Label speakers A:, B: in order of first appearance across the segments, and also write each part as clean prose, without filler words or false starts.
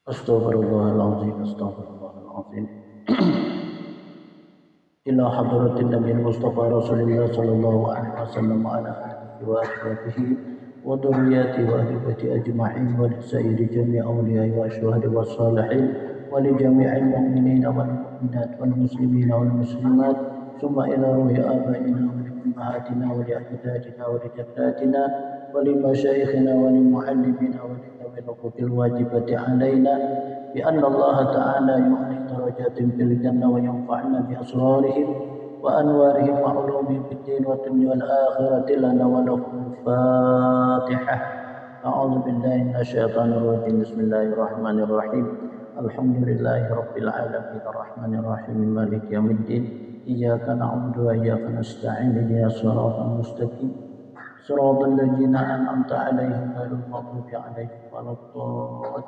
A: Astaghfirullahaladzim, astaghfirullahaladzim. Ila hadratin Nabi Mustafa Rasulullah sallallahu alaihi wasallam wa ala alihi wa ashabihi wa dhurriyyatihi wa ahli baiti ajma'in wa li sayyidi jami' awliya'i wa syuhadi wa salihin wa li jami'il mu'minina wal mu'minat wal muslimina wal muslimat summa ila ruhi abaina wa li ummahatina wa li ajdadina wa li jaddatina wa li masyayikhina wa li muallimina wa li dhawil huquqil wajibati alaina bi anna Allah ta'ala yu'li darajatin fil jannah wa yanfa'na bi asrarihim wa anwarihim wa ulumihim fid din wa dunya wal akhirati lana wa lahum Fatihah. A'udzu billahi minasyaitonir rajim. Bismillahirrahmanirrahim. Alhamdulillahi rabbil alamin arrahmanir rahim maliki yaumiddin. Iyyaka na'budu wa iyyaka nasta'in ihdinas siratal mustaqim. Siratal ladzina an'amta 'alaihim ghairil maghdubi 'alaihim waladdallin.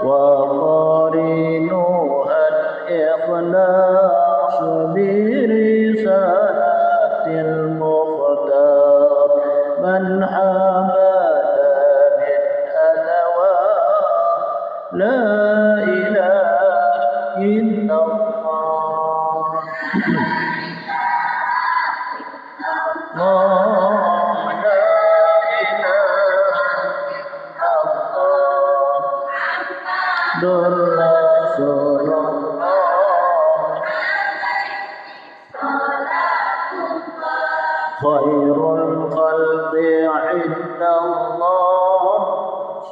A: وقارنها الإخلاص برسالة المختار من حمل من أدوات لا إله إلا الله خير الخلق عند الله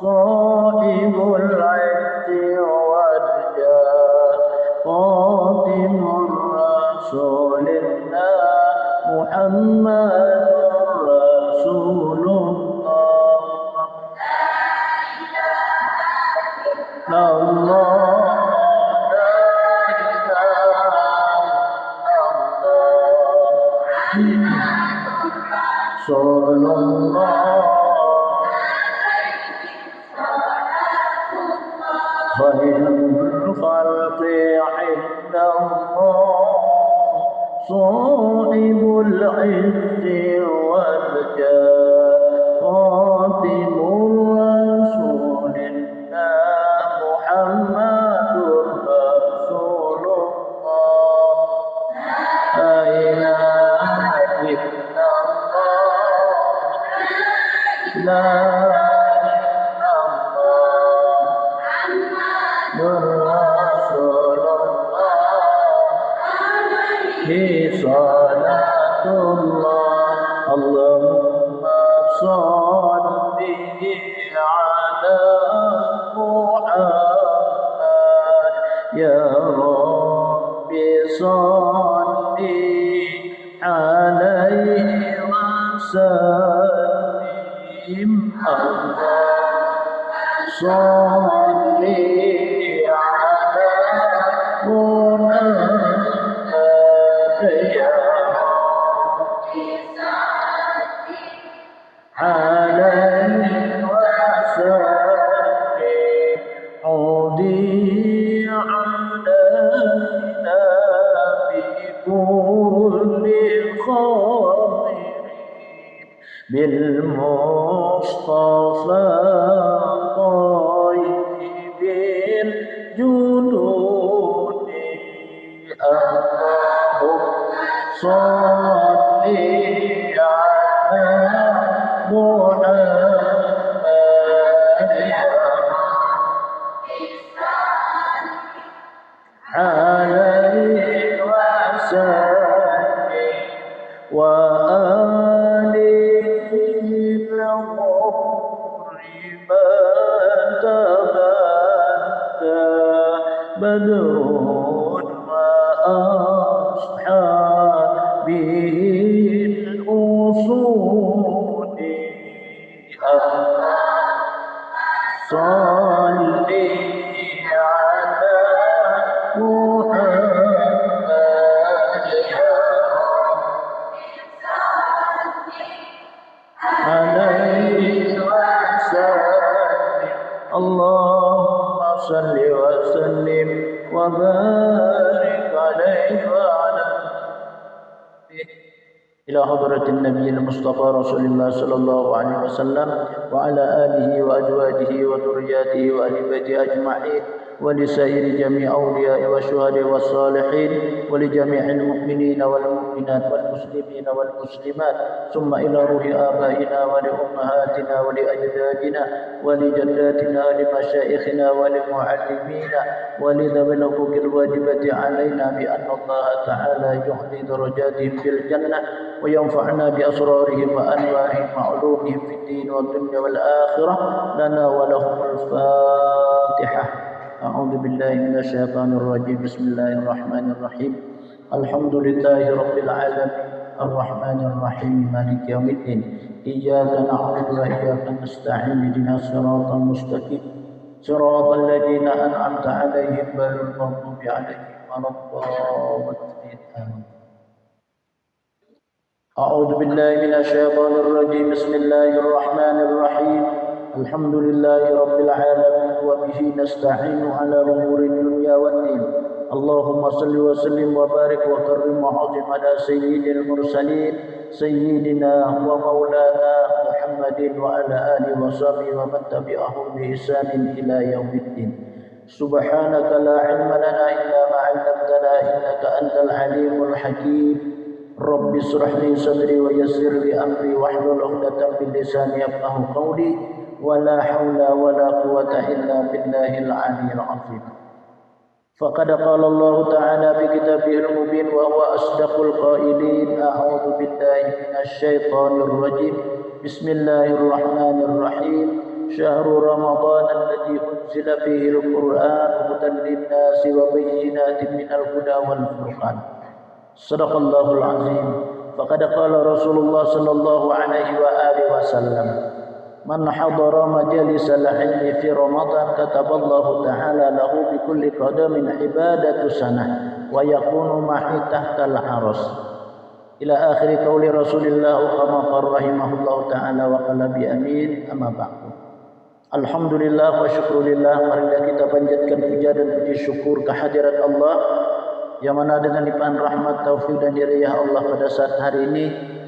A: صاحب العز والجاه خاتم الرسول الله محمد رسول الله لا صلى الله خير الخلق عند الله صاحب العز والجاه خاتم الرسول الله محمد رسول الله لا إله إلا الله لا رسول الله صلاة الله اللهم صل على محمد يا رب صل عليه وسلم اللهم صل على محمد يا عليه وسلم عودي علينا بكل خير بالمصطفى طيب الجنود اللهم صل على محمد عليه وسلم وآله الغر ما تبدى بدر وأصحابه الأصول صل على محمد عليه وسلم اللهم صل وسلم وبارك عليه وعلى إلى حضرة النبي المصطفى رسول الله صلى الله عليه وسلم وعلى آله وأزواجه وذرياته وأهل بيته أجمعين ولسائر جميع أولياء والشهداء والصالحين ولجميع المؤمنين والمؤمنات والمسلمين والمسلمات ثم إلى روح آبائنا ولأمهاتنا ولأجدادنا ولجداتنا ولمشايخنا ولمعلمينا ولذوي الحقوق الواجبة علينا بأن الله تعالى يعلي درجاتهم في الجنة وينفعنا بأسرارهم وأنوارهم وعلومهم في الدين والدنيا والآخرة لنا ولهم الفاتحة. أعوذ بالله من الشيطان الرجيم بسم الله الرحمن الرحيم الحمد لله رب العالمين الرحمن الرحيم مالك يوم الدين إياك نعبد وإياك نستعين اهدنا الصراط المستقيم صراط الذين أنعمت عليهم غير المغضوب عليهم ولا الضالين آمين. أعوذ بالله من الشيطان الرجيم بسم الله الرحمن الرحيم الحمد لله رب العالمين وبه نستعين على أمور الدنيا والدين اللهم صل وسلم وبارك وكرم وعظم على سيد المرسلين سيدنا ومولانا محمد وعلى آله وصحبه ومن تبعهم بإحسان إلى يوم الدين سبحانك لا علم لنا إلا ما علمتنا إنك أنت العليم الحكيم رب اشرح لي صدري ويسر لي أمري واحلل عقدة من لساني يفقهوا قولي ولا حول ولا قوة إلا بالله العلي العظيم فقد قال الله تعالى في كتابه المبين وهو أصدق القائلين أعوذ بالله من الشيطان الرجيم بسم الله الرحمن الرحيم شهر رمضان الذي أنزل فيه القرآن هدى للناس وبينات من الهدى والفرقان صدق الله العظيم فقد قال رسول الله صلى الله عليه وآله وسلم من حضر مجالس العلم في رمضان كتب الله تعالى له بكل قدم عبادة سنة ويكون معي تحت العرش إلى آخر قول رسول الله كما قال رحمه الله تعالى وقال بأمين أما بعد Alhamdulillah wa syukurillah. Marilah kita panjatkan puja dan puji syukur kehadirat Allah yang mana dengan limpahan rahmat, taufik dan hidayah Allah pada saat hari ini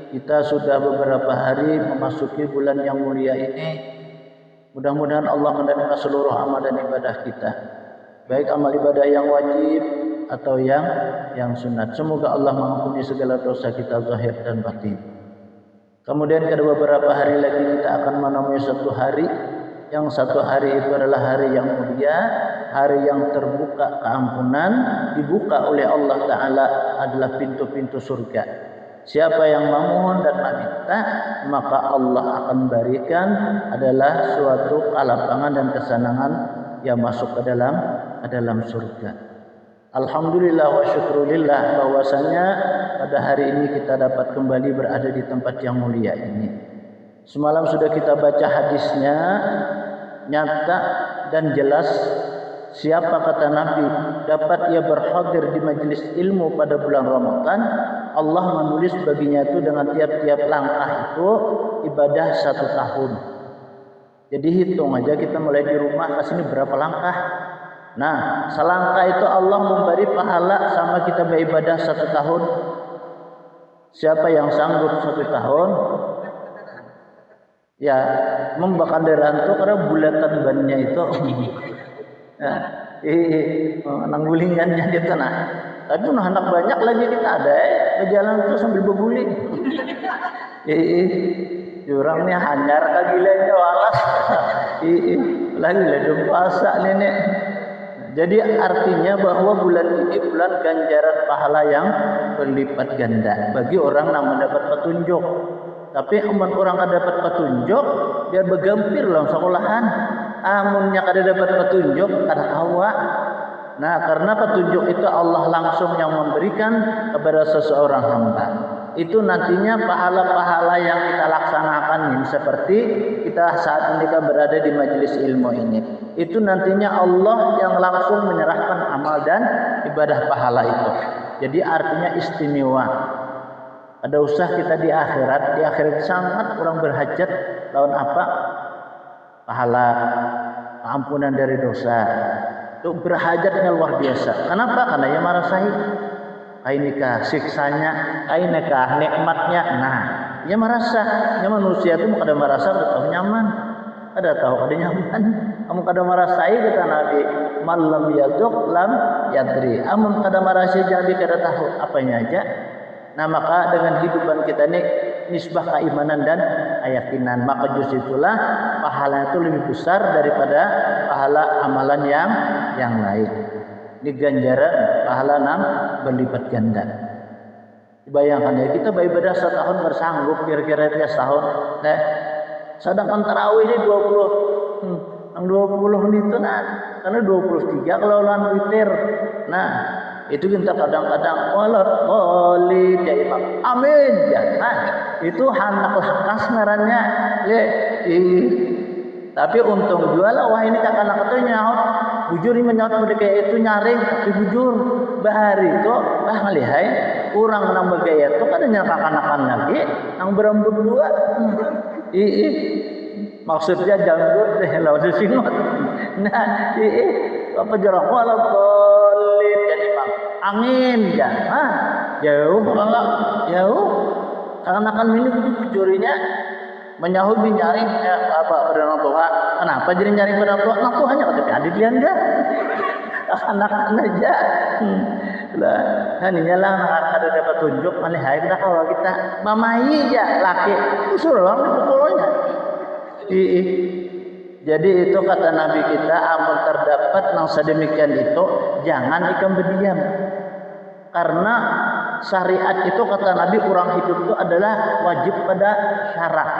A: kita sudah beberapa hari memasuki bulan yang mulia ini. Mudah-mudahan Allah menerima seluruh amal dan ibadah kita, baik amal ibadah yang wajib atau yang sunat. Semoga Allah mengampuni segala dosa kita zahir dan batin. Kemudian ada beberapa hari lagi kita akan menemui satu hari yang satu hari itu adalah hari yang mulia, hari yang terbuka keampunan, dibuka oleh Allah Ta'ala adalah pintu-pintu surga. Siapa yang memohon dan meminta, maka Allah akan berikan adalah suatu kelapangan dan kesenangan yang masuk ke dalam surga. Alhamdulillah wa syukurillah bahwasanya pada hari ini kita dapat kembali berada di tempat yang mulia ini. Semalam sudah kita baca hadisnya, nyata dan jelas siapa kata Nabi dapat ia berhadir di majelis ilmu pada bulan Ramadan, Allah menulis baginya itu dengan tiap-tiap langkah itu ibadah 1 tahun. Jadi hitung aja kita mulai di rumah ke sini berapa langkah. Nah, selangkah itu Allah memberi pahala sama kita beribadah 1 tahun. Siapa yang sanggup 1 tahun? Ya, membakar kendaraan itu karena bulatan bannya itu, nanggulingannya di tanah. Tapi anak banyak lagi kita ada, berjalan itu sambil berguling. Jurangnya hanyar kagilanya walas. Lagi ledung puasa nenek. Jadi artinya bahwa bulan ini bulan ganjaran pahala yang berlipat ganda bagi orang yang mendapat petunjuk. Tapi amun orang kada dapat petunjuk, dia bergampir lah sekolahan. Amunnya kada dapat petunjuk, kada kawa. Nah, karena petunjuk itu Allah langsung yang memberikan kepada seseorang hamba. Itu nantinya pahala-pahala yang kita laksanakan ini, seperti kita saat ini berada di majelis ilmu ini. Itu nantinya Allah yang langsung menyerahkan amal dan ibadah pahala itu. Jadi artinya istimewa. Ada usah kita di akhirat sangat orang berhajat lawan apa? Pahala, ampunan dari dosa. Itu berhajatnya luar biasa. Kenapa? Karena ia merasakan nikah siksanya, nikah nikmatnya. Nah, ia merasa, manusia itu kada merasa tahu nyaman. Ada tahu kada nyaman. Kamu kada merasai kata Nabi, malam yaduk lam yadri. Amun kada merasai jadi kada tahu apanya aja. Nah, maka dengan hidupan kita ini nisbah keimanan dan keyakinan, maka justru itulah pahala itu lebih besar daripada pahala amalan yang lain. Ini ganjaran pahala berlipat ganda. Bayangkan ya, kita beribadah setahun bersanggup kira-kira dia setahun. Nah, sedangkan tarawih ini 20 menit itu karena 23 kalau lawan witir. Nah, itu kita kadang-kadang walat ya imam amin ya. Nah, itu hanak lakas ngarannya tapi untung jual wah ini tak anak itu nyaut bujur ini menyaut mereka itu nyaring tapi bujur bahari itu ngalihai kurang nambah gaya itu kadang nyakak-anakan lagi yang berambut dua Maksudnya janggut deh lawan singot. Nah, apa jarang walau kolit jadi bang angin ya, jauh kalau jauh karena kan ini curinya menyahut nyari apa pada orang tua. Kenapa jadi nyari pada orang tua? Orang tua hanya tapi adik dia enggak. Anak-anak aja. Lah, hanya lah ada dapat tunjuk mana hai kita kalau kita mamai ya laki usul orang pukulnya. Jadi itu kata Nabi kita, amun terdapat nang sedemikian itu jangan ikam berdiam. Karena syariat itu kata Nabi orang hidup itu adalah wajib pada syarat.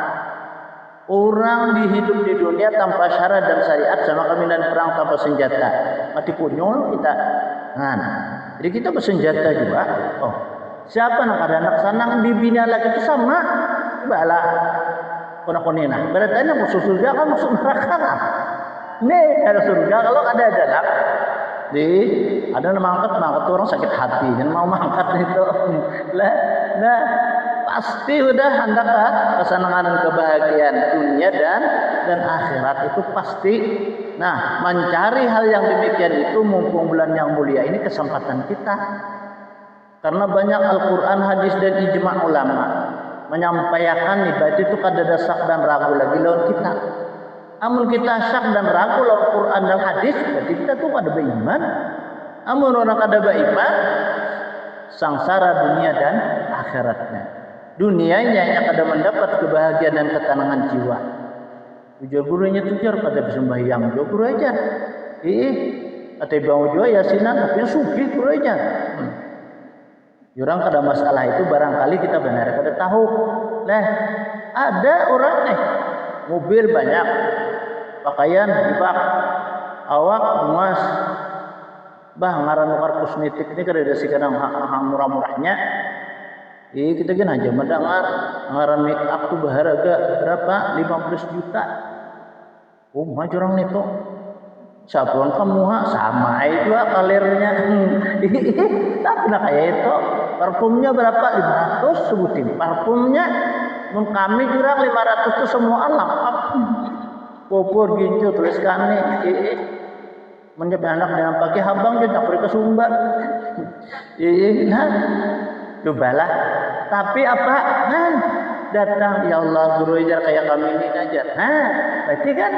A: Orang dihidup di dunia tanpa syarat dan syariat sama kaminan perang tanpa senjata. Mati kunyol kita. Nah, jadi kita bersenjata juga. Oh, siapa nak ada anak sanang dibina lagi itu sama. Bala kona-konina. Berarti masuk surga kan masuk neraka kan? Nih ada surga kalau ada jalan. Ada yang mangkat orang sakit hati, jangan mau mangkat itu. Nah, pasti udah hendak kesenangan dan kebahagiaan dunia dan akhirat itu pasti. Nah, mencari hal yang demikian itu mumpung bulan yang mulia ini kesempatan kita. Karena banyak Al-Quran, hadis dan ijma' ulama menyampaikan ibadah itu kada syak dan ragu lagi lawan kita. Amun kita syak dan ragu lawan Quran dan hadis, berarti kita tuh kada beriman. Amun orang kada beriman, sangsara dunia dan akhiratnya. Dunianya yang kada mendapat kebahagiaan dan ketenangan jiwa. Ujar gurunya tujar kada bisa sembahyang, jo guru aja. Atau bang jo yasinan tapi sugi guru aja. Orang kada masalah itu barangkali kita benar kada tahu. Nah, ada orang nih mobil banyak, pakaian dibak, awak muas, ngaran nukar kosmetik ini kada ada sih kadang murah-murahnya. Kita kan aja mendengar ngaran make up tuh berharga berapa? 15 juta. Oh, mah orang itu. Sabun kamu sama itu kalirnya. Tapi nak kayak itu parfumnya berapa? 500 sebutin. Parfumnya kami jurang 500 itu semua lengkap. Popor ginjo tuliskan nih. Menjadi anak dengan pakai habang dia tak pergi ke Sumba. Nah, cobalah. Tapi apa? Datang ya Allah guru ajar kayak kami ini ajar. Berarti kan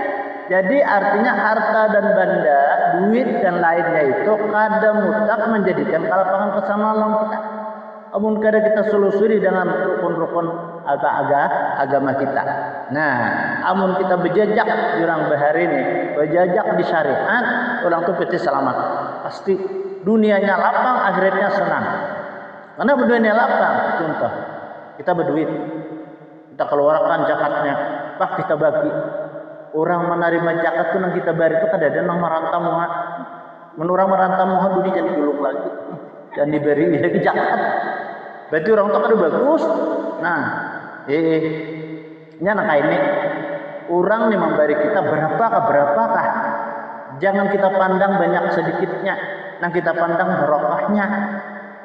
A: jadi artinya harta dan benda, duit dan lainnya itu kada mutlak menjadikan kalapangan kesamalan kita. Amun kada kita selusuri dengan rukun-rukun agama kita. Nah, amun kita berjejak jurang bahari ini, berjejak di syariat, orang tuh pasti selamat. Pasti dunianya lapang, akhiratnya senang. Karena dunianya lapang, contoh kita berduit, kita keluarkan zakatnya, kita bagi. Orang menerima zakat itu nang kita bari itu kada ada nang merantau muha. Menurang merantau muha dunia jadi gulung lagi dan diberi lagi zakat. Berarti orang itu kada bagus. Nah, ini anak ini orang nih memberi kita berapakah? Jangan kita pandang banyak sedikitnya, nang kita pandang barokahnya.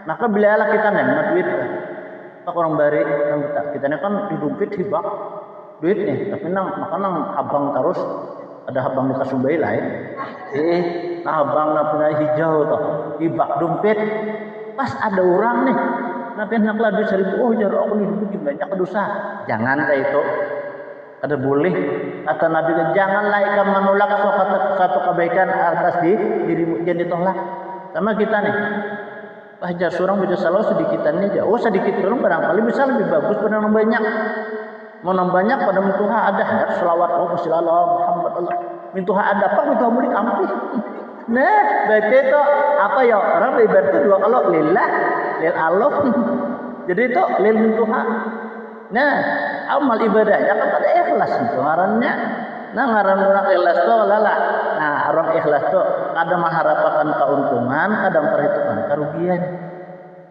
A: Maka belilah kita nerima duit. Pak orang bari nang kita ini kan didumpit hibak duit nih, tapi nang abang terus ada abang di Kasumbai lain. Nah abang nak punya hijau toh, hibak dompet. Pas ada orang nih, napi nak lah duit 1000, oh jar aku nih duit banyak dosa. Jangan kayak itu. Ada boleh kata Nabi, janganlah ikan menolak satu kebaikan atas dirimu, jangan ditolak. Sama kita nih. Jar seorang bisa salah sedikitan aja. Oh sedikit dulu barangkali bisa lebih bagus pada yang banyak. Mau banyak pada mintuha ada selawat Allah Muhammad Allah. Mintuha ada apa mintuha mulik ampi. Nah, berarti itu apa ya? Orang beribadah itu dua kalau lillah, lil Allah. Jadi itu lil mintuha. Nah, amal ibadahnya kan pada ikhlas itu ngarannya. Nah, ngaran orang ikhlas itu lala. Nah, orang ikhlas itu kadang mengharapkan keuntungan, kadang perhitungan kerugian.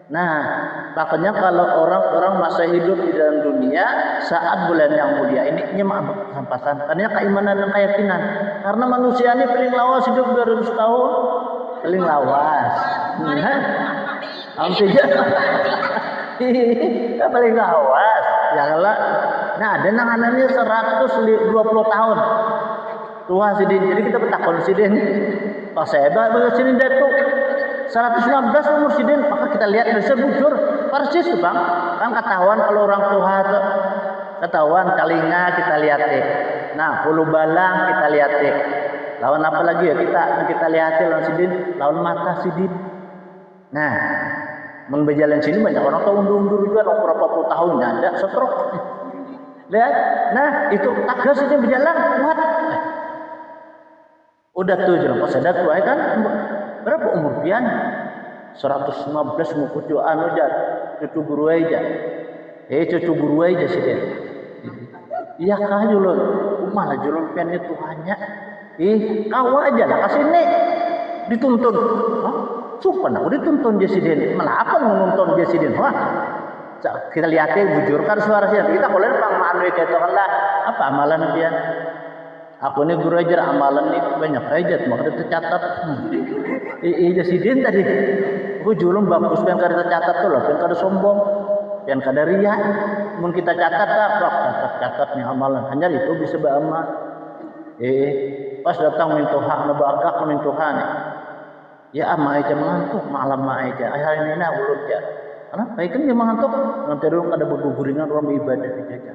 A: Nah, makanya kalau orang-orang masa hidup di dalam dunia saat bulan yang mulia ini nyemak kesempatan. Karena keimanan dan keyakinan. Karena manusia ini paling lawas hidup 200 tahun, paling lawas. Hampir paling lawas. Janganlah Nah, ada nang anaknya 120 tahun. Tua sidin. Jadi kita bertakon sidin. Pas saya baru sidin datuk 115 umur sidin, maka kita lihat bisa bujur persis tuh Bang. Kan ketahuan kalau orang tua tuh ketahuan telinga kita lihat deh. Nah, bulu balang kita lihat deh. Lawan apa lagi ya kita lihat lawan sidin, lawan mata sidin. Nah, mun berjalan sini banyak orang tuh undur-undur juga berapa puluh tahun ada stroke. Lihat. Nah, itu tagas ini berjalan kuat. Udah tuh jalan pas ada tua kan berapa umur pian? 115 mau cucu anu aja, cucu guru aja. Cucu guru aja sih dia. Iya kah julun, malah julun pian itu hanya kau aja lah kasih nih dituntun. Hah? Sumpah aku dituntun Jesiden. Malah apa menuntun Jesiden? Wah, kita lihatnya bujurkan suara sih. Kita boleh bang manu itu kan lah. Apa amalan dia? Aku ini guru ajar amalan nih banyak aja, makanya tercatat. Jesiden tadi. Aku julung bagus yang kada tercatat tuh loh, yang kada sombong, yang kada ria. Mun kita catat lah, catat nih amalan. Hanya itu bisa beramal. Pas datang minta hak nabagak minta hak nih. Ya ama aja mengantuk malam aja. Hari ini nak ulut ya. Kenapa? Ikan dia mengantuk. Nanti dulu ada berguguringan orang beribadah dijaga.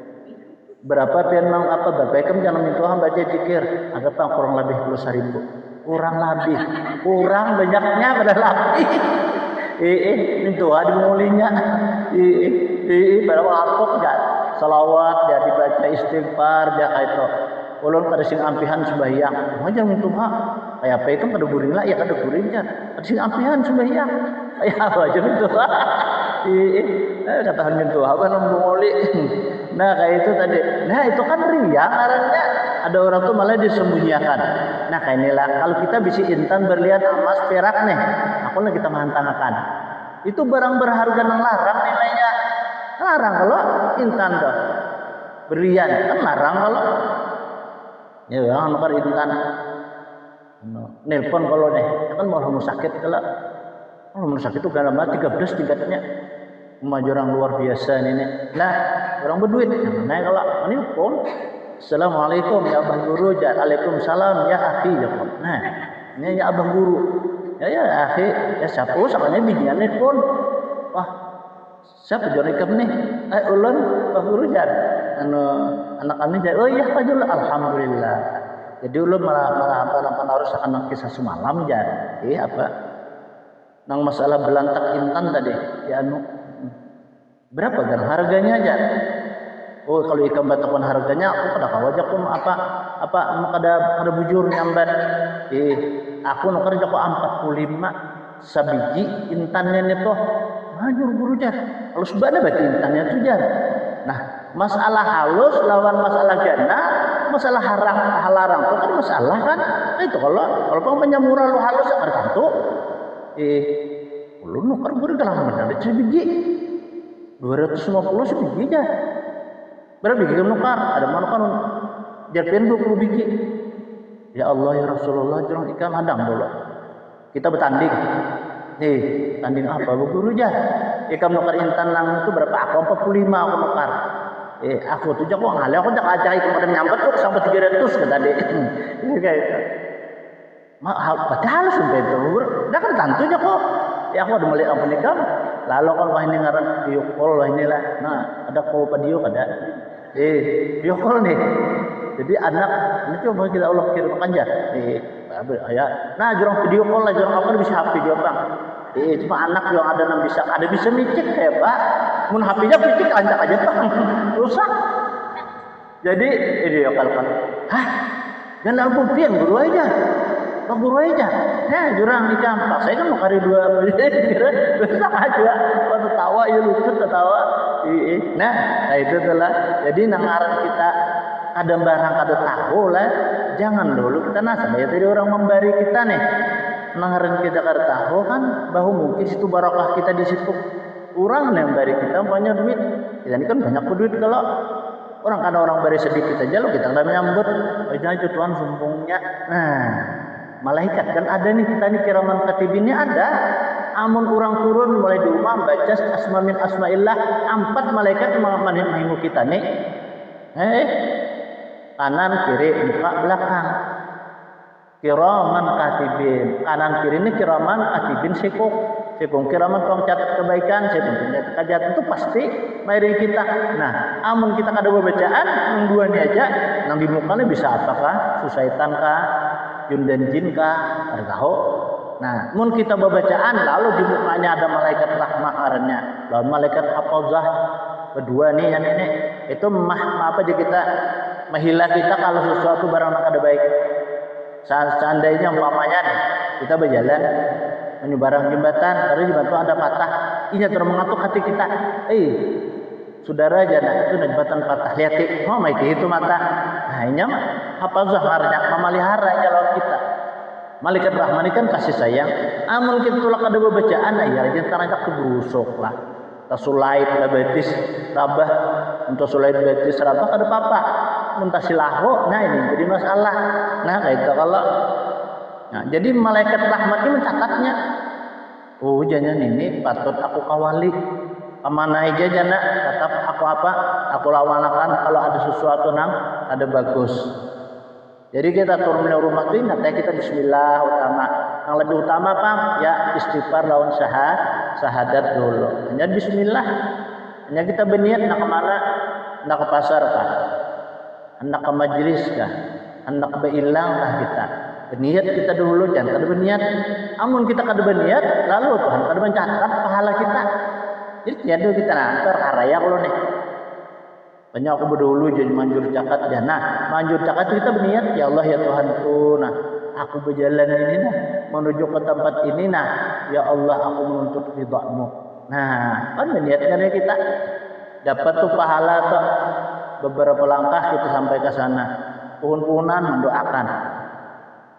A: Berapa pian mang apa berapa ikan jangan minta Tuhan baca zikir. Ada apa kurang lebih 10.000. Kurang banyaknya pada lebih. Minta Tuhan dimulinya. Pada waktu ya salawat ya dibaca istighfar ya itu. Ulun pada sing ampihan sembahyang, aja minta hak. Kayak apa itu pada guring lah, ya kada guring kan. Pada sing ampihan sembahyang, kayak apa aja minta hak. Katakan minta hak kan muli. Nah kayak itu tadi. Nah itu kan ria karena ada orang tuh malah disembunyikan. Nah kayak inilah kalau kita bisa intan berlian emas perak nih, aku lah kita mantangkan. Itu barang berharga yang larang nilainya. Larang kalau intan tuh berlian kan larang kalau. Ya orang nukar intan nelpon kalau nih kan mau rumah sakit kalau rumah sakit itu dalam 13 tingkatnya maju orang luar biasa ini. Nah orang berduit nah kalau menelpon assalamualaikum ya abang guru waalaikumsalam ya akhi ya nah ini ya abang guru ya akhi ya siapa soalnya bijian nelpon wah siapa jual ikam nih ulun bang guru jar anak kami jadi oh iya Pak Jul alhamdulillah jadi ulun malah harus akan kisah semalam jadi apa nang masalah belantak intan tadi ya berapa kan harganya aja oh kalau ikan batapan harganya aku pada kawajak pun apa ada bujur nyambat aku nuker jako 45 sabiji intannya itu majur guru jar kalau sebana berarti intannya tuh jar nah masalah halus lawan masalah gana masalah halarang itu kan masalah kan itu kalau penyamurah lu halus ya tertentu lu nuker guru dalam benar sebiji 250 sebiji aja berapa biji nukar ada mana kan jarpian 20 biji ya Allah ya Rasulullah jangan ikan hadang dulu kita bertanding tanding apa guru aja ikan nukar intan lang itu berapa aku 45 aku nukar aku tuh jago ngalih aku jak ajak kepada nyambat tuh sampai 300 ke tadi kayak itu padahal sampai itu udah kan tentunya kok ya aku ada melihat apa nih kamu lalu kalau ini ngaran video call lah inilah nah ada call video ada video call nih jadi anak ini coba kita Allah kirimkan aja ya nah jurang video call lah jurang apa bisa HP dia bang cuma anak yang ada bisa micik hebat mun HP-nya picik ancak aja bang rusak jadi ini ya kalau hah jangan lampu pian guru aja Pak guru aja nah jurang ikan Pak saya kan mau kari 2 rusak aja kok tertawa ya lucu tertawa nah itu adalah jadi nangaran kita ada barang kada tahu lah jangan dulu kita nasab ya tadi orang memberi kita nih nangaran kita kada tahu kan bahwa mungkin situ barakah kita di situ orang yang beri kita banyak duit kita ini kan banyak duit kalau orang karena orang beri sedikit aja lo kita nggak menyambut aja Tuhan sumbungnya nah malaikat kan ada nih kita nih kiraman katibinnya ada amun orang turun mulai di rumah baca asma min asmaillah 4 malaikat menghimu kita nih Kanan kiri muka belakang. Kiraman katibin, kanan kiri ini kiraman katibin sikung kiraman kong catat kebaikan, sikung catat kejahatan, itu pasti mari kita. Nah, amun kita kada bacaan yang dua ini aja, yang di mukanya bisa apakah susaitan kah, jin dan jin kah, ada tahu. Nah, mun kita bacaan lalu di mukanya ada malaikat rahmah arahnya, lalu malaikat hafazah kedua nih yang ini itu apa aja kita menghilah kita kalau sesuatu barang kada baik. Seandainya umpamanya nih, kita berjalan menyeberang jembatan, karena jembatan ada patah, ini terus mengatuk hati kita. Saudara jana itu jembatan patah, lihat itu mata. Nah, ini apa zaharnya memelihara jalan kita. Malaikat Rahman kan kasih sayang. Amun kita tulak ada bacaan, ya jangan terangkat kebrusuk lah. Tasulait betis rabah, untuk sulait betis rabah kada apa-apa. Muntasilahu, nah ini jadi masalah. Nah kayak itu kalau, nah jadi malaikat rahmat ini mencatatnya. Oh jangan ini patut aku kawali. Amanah aja jana, tetap aku apa? Aku lawanakan kalau ada sesuatu nang ada bagus. Jadi kita turun dari rumah itu ingat ya kita Bismillah utama. Yang lebih utama apa? Ya istighfar lawan syahadat dulu. Hanya Bismillah. Hanya kita berniat nak kemana? Nak ke pasar kah? Hendak ke majelis kah? Hendak berilang kah kita? Berniat kita dulu, jangan kada berniat. Amun kita kada berniat, lalu Tuhan kada mencatat pahala kita. Jadi tiada kita nantar haraya kalau nih. Banyak aku berdulu jadi manjur cakat ya. Nah, manjur cakat kita berniat ya Allah ya Tuhanku. Nah, aku berjalan ini nah menuju ke tempat ini nah ya Allah aku menuntut ridha-Mu. Nah, kan berniatnya kita dapat tuh pahala tuh. Beberapa langkah kita sampai ke sana. Puhun-puhunan mendoakan.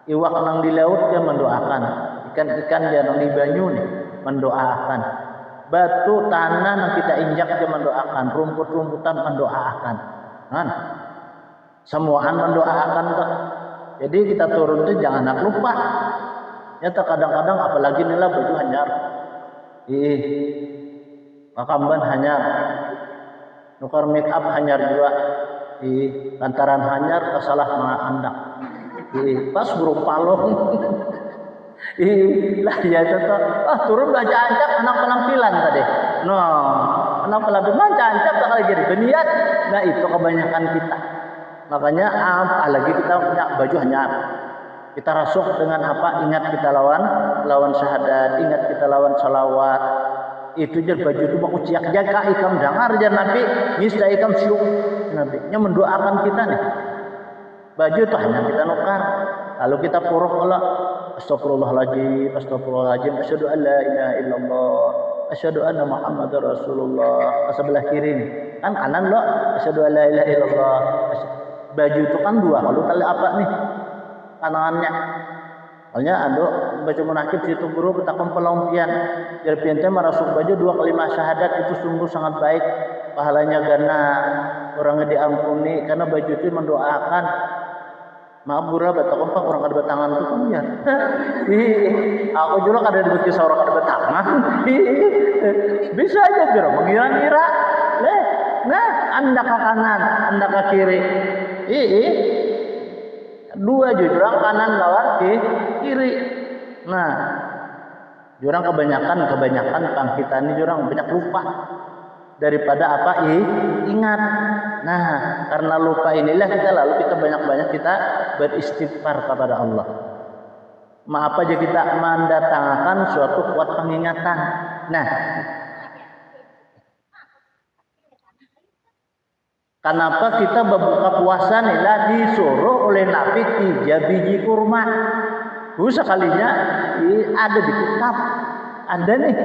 A: Iwak nang di laut dia mendoakan. Ikan-ikan dia nang di banyu nih mendoakan. Batu tanah yang kita injak dia mendoakan, rumput-rumputan mendoakan, kan? Semuaan mendoakan tuh. Jadi kita turun itu jangan nak lupa. Ya kadang-kadang apalagi nila baju hanyar, makamban hanyar, nukar make up hanyar juga, lantaran hanyar kesalah mengandak, pas burung palong. Lah ya tetap turun baca ancap anak penampilan tadi. No, anak penampilan ancap bakal jadi berniat. Nah itu kebanyakan kita. Makanya apalagi kita punya baju hanyar. Kita rasuk dengan apa? Ingat kita lawan syahadat, ingat kita lawan salawat. Itu je baju itu mau ciak jaga ikam dengar je Nabi, nisda ikam syuk Nabi. Nya mendoakan kita nih. Baju itu hanya kita nukar. Lalu kita puruk Allah. Astagfirullahaladzim, astagfirullahaladzim, asyhadu an la ilaha illallah, asyhadu anna Muhammadar Rasulullah. Sebelah kiri nih, kan kanan lo, asyhadu an la ilaha illallah. Baju itu kan dua, kalau tali apa nih? Kanannya. Soalnya ada baca munakib situ guru bertakam pelompian. Jadi piantnya merasuk baju 2 kalimat syahadat itu sungguh sangat baik. Pahalanya gana, orangnya diampuni karena baju itu mendoakan. Maaf bura betul kompak orang kada batangan tuh kan ya. Aku juga kada dibeki seorang kada batangan. Bisa aja jero mengira-ngira. Nah, anda ke kanan, anda ke kiri. Dua jurang kanan lawan kiri. Nah, jurang kebanyakan pang kita ini jurang banyak lupa daripada apa ingat. Nah, karena lupa inilah kita banyak-banyak kita beristighfar kepada Allah. Maaf aja kita mendatangkan suatu kuat pengingatan. Nah, kenapa kita berbuka puasa nih disuruh oleh Nabi 3 biji kurma. Sekalinya ada di kitab, ada nih.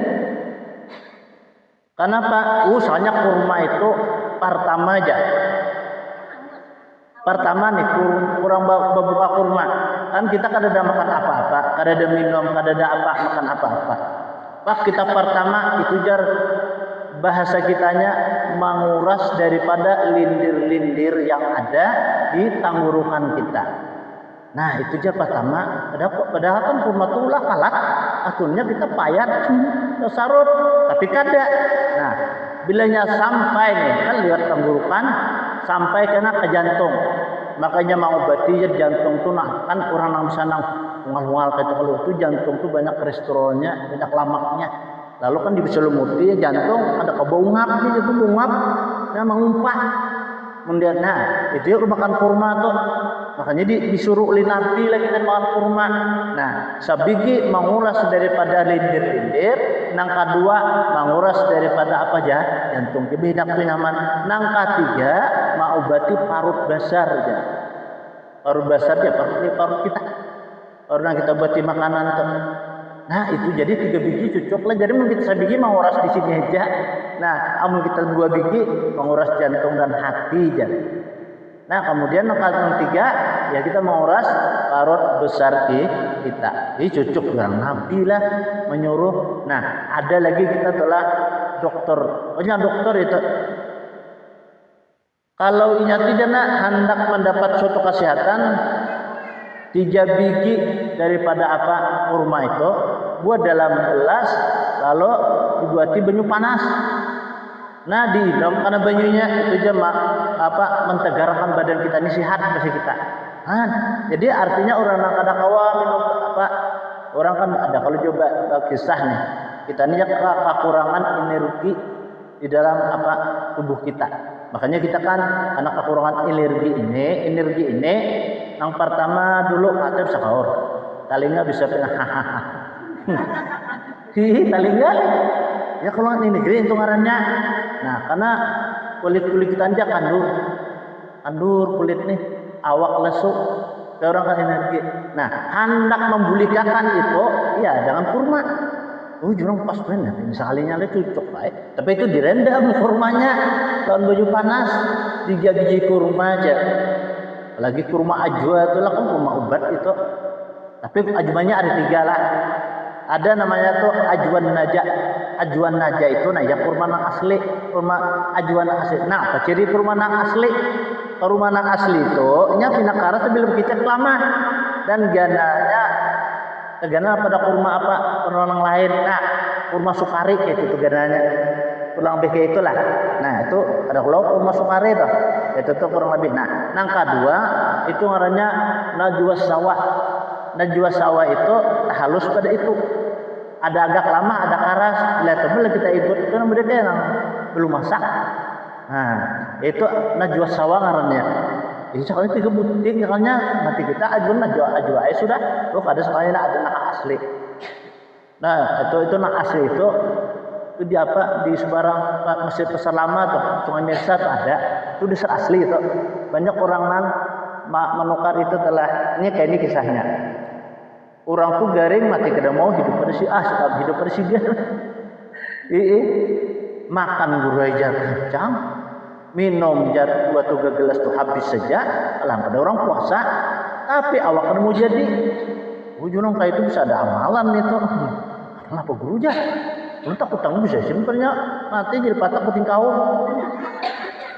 A: Kenapa? Soalnya kurma itu pertama aja. Pertama nih kurang berbuka kurma. Kan kita kada ada makan apa-apa, kada ada minum, kada ada makan apa-apa. Pak kita pertama itu jar bahasa kitanya menguras daripada lindir-lindir yang ada di tanggurukan kita. Nah itu aja pertama. Padahal kan kurma tulah kalah. Akhirnya kita payat sarut, tapi kada. Nah bilanya sampai nih kan lihat tanggurukan sampai kena ke jantung. Makanya mengobati jantung tuh kan orang yang bisa ngal-ngal kayak kalau itu jantung tuh banyak kolesterolnya, banyak lemaknya. Lalu kan diselimuti ya jantung ada kebaungap gitu bungap, nah mengumpah. Kemudian nah itu yuk makan kurma tuh. Makanya disuruh linarti lagi dan makan kurma. Nah, sabigi menguras daripada lindir-lindir, nang kedua menguras daripada apa aja? Jantung. Beda tuh nyaman. Nang ketiga mengobati parut basar aja. Parut basar aja, parut kita. Orang kita buati makanan tuh. Nah, itu jadi 3 biji cocok lah. Jadi mungkin sabigi menguras di sini aja. Nah, amun kita 2 biji menguras jantung dan hati aja. Nah kemudian yang 3 ya kita menguras parut besar kita. Ini cocok dengan Nabi lah menyuruh. Nah ada lagi kita telah dokter. Pokoknya dokter itu. Kalau inya tidak hendak mendapat suatu kesehatan 3 biji daripada apa kurma itu buat dalam gelas lalu dibuati banyu panas. Nah di dalam karena banyunya itu aja mentegarkan badan kita ini sehat masih kita. Nah, jadi artinya orang yang kada kawa minum apa orang kan ada kalau coba kisah nih kita ini kekurangan energi di dalam tubuh kita. Makanya kita kan anak kekurangan energi ini yang pertama dulu ada sahur. Talinga bisa pindah hahaha. Talinga ya kalau ini negeri itu ngarannya. Nah karena kulit kita aja kandur kulit nih awak lesu orang kan energi. Nah hendak membulikakan itu ya dengan kurma. Jurang pas bener misalnya cocok baik. Tapi itu direndam kurmanya tahun baju panas 3 biji kurma aja. Lagi kurma ajwa itu lah kan kurma obat itu. Tapi ajwanya ada 3 lah. Ada namanya tuh ajwan naja. Ajwan naja itu nah ya kurma nang asli, kurma ajwan asli. Nah, apa ciri kurma nang asli? Kurma nang asli itu nya pinakara sebelum kita lama dan gananya pada kurma kurma nang lain. Nah, kurma sukari kayak itu gananya. Tulang beke itulah. Nah, itu ada kalau kurma sukari tuh. Itu tuh kurang lebih. Nah, nang kedua itu ngarannya najwa sawah. Najwa sawah itu halus pada itu. Ada agak lama, ada karas. Lihat tebel kita ikut itu namanya dia yang belum masak. Nah, itu najwa sawah ngarannya. Jadi sekali 3 butir karena nanti kita najwa sudah. Loh ada sekali ada nak asli. Nah, itu nak asli itu di di sebarang masjid Pasar Lama tuh, Sungai Mirsa tuh ada. Itu dasar asli itu. Banyak orang menukar itu telah ini kayak ini kisahnya. Orang tuh garing mati kada mau hidup pada hidup pada si dia. Makan gurui jar kencang, minum jar 2-3 gelas tuh habis saja. Alam pada orang puasa, tapi awak kada mau jadi. Ujung kayak itu bisa ada amalan itu. Kenapa guru jar? Lu takut tanggung bisa sebenarnya mati jadi patak puting kaum.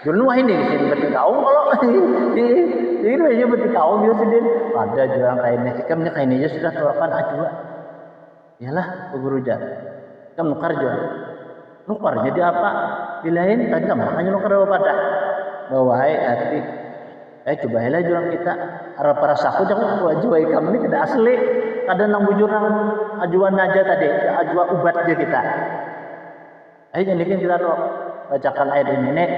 A: Dulu wah ini sini betul kaum kalau ini aja betul kaum dia sendiri. Ada jualan kainnya, ikamnya kainnya aja sudah keluarkan ajwa. Iyalah guru jar. Ikam nukar jual. Nukar jadi apa? Bilain tadi makanya nukar pada bawai hati. Coba helah jualan kita. Arah para saku jangan ajwa ikam ini tidak asli. Kadang nang bujur nang ajuan aja tadi, ajwa ubat aja kita. Jadi kita bacakan ayat ini nih.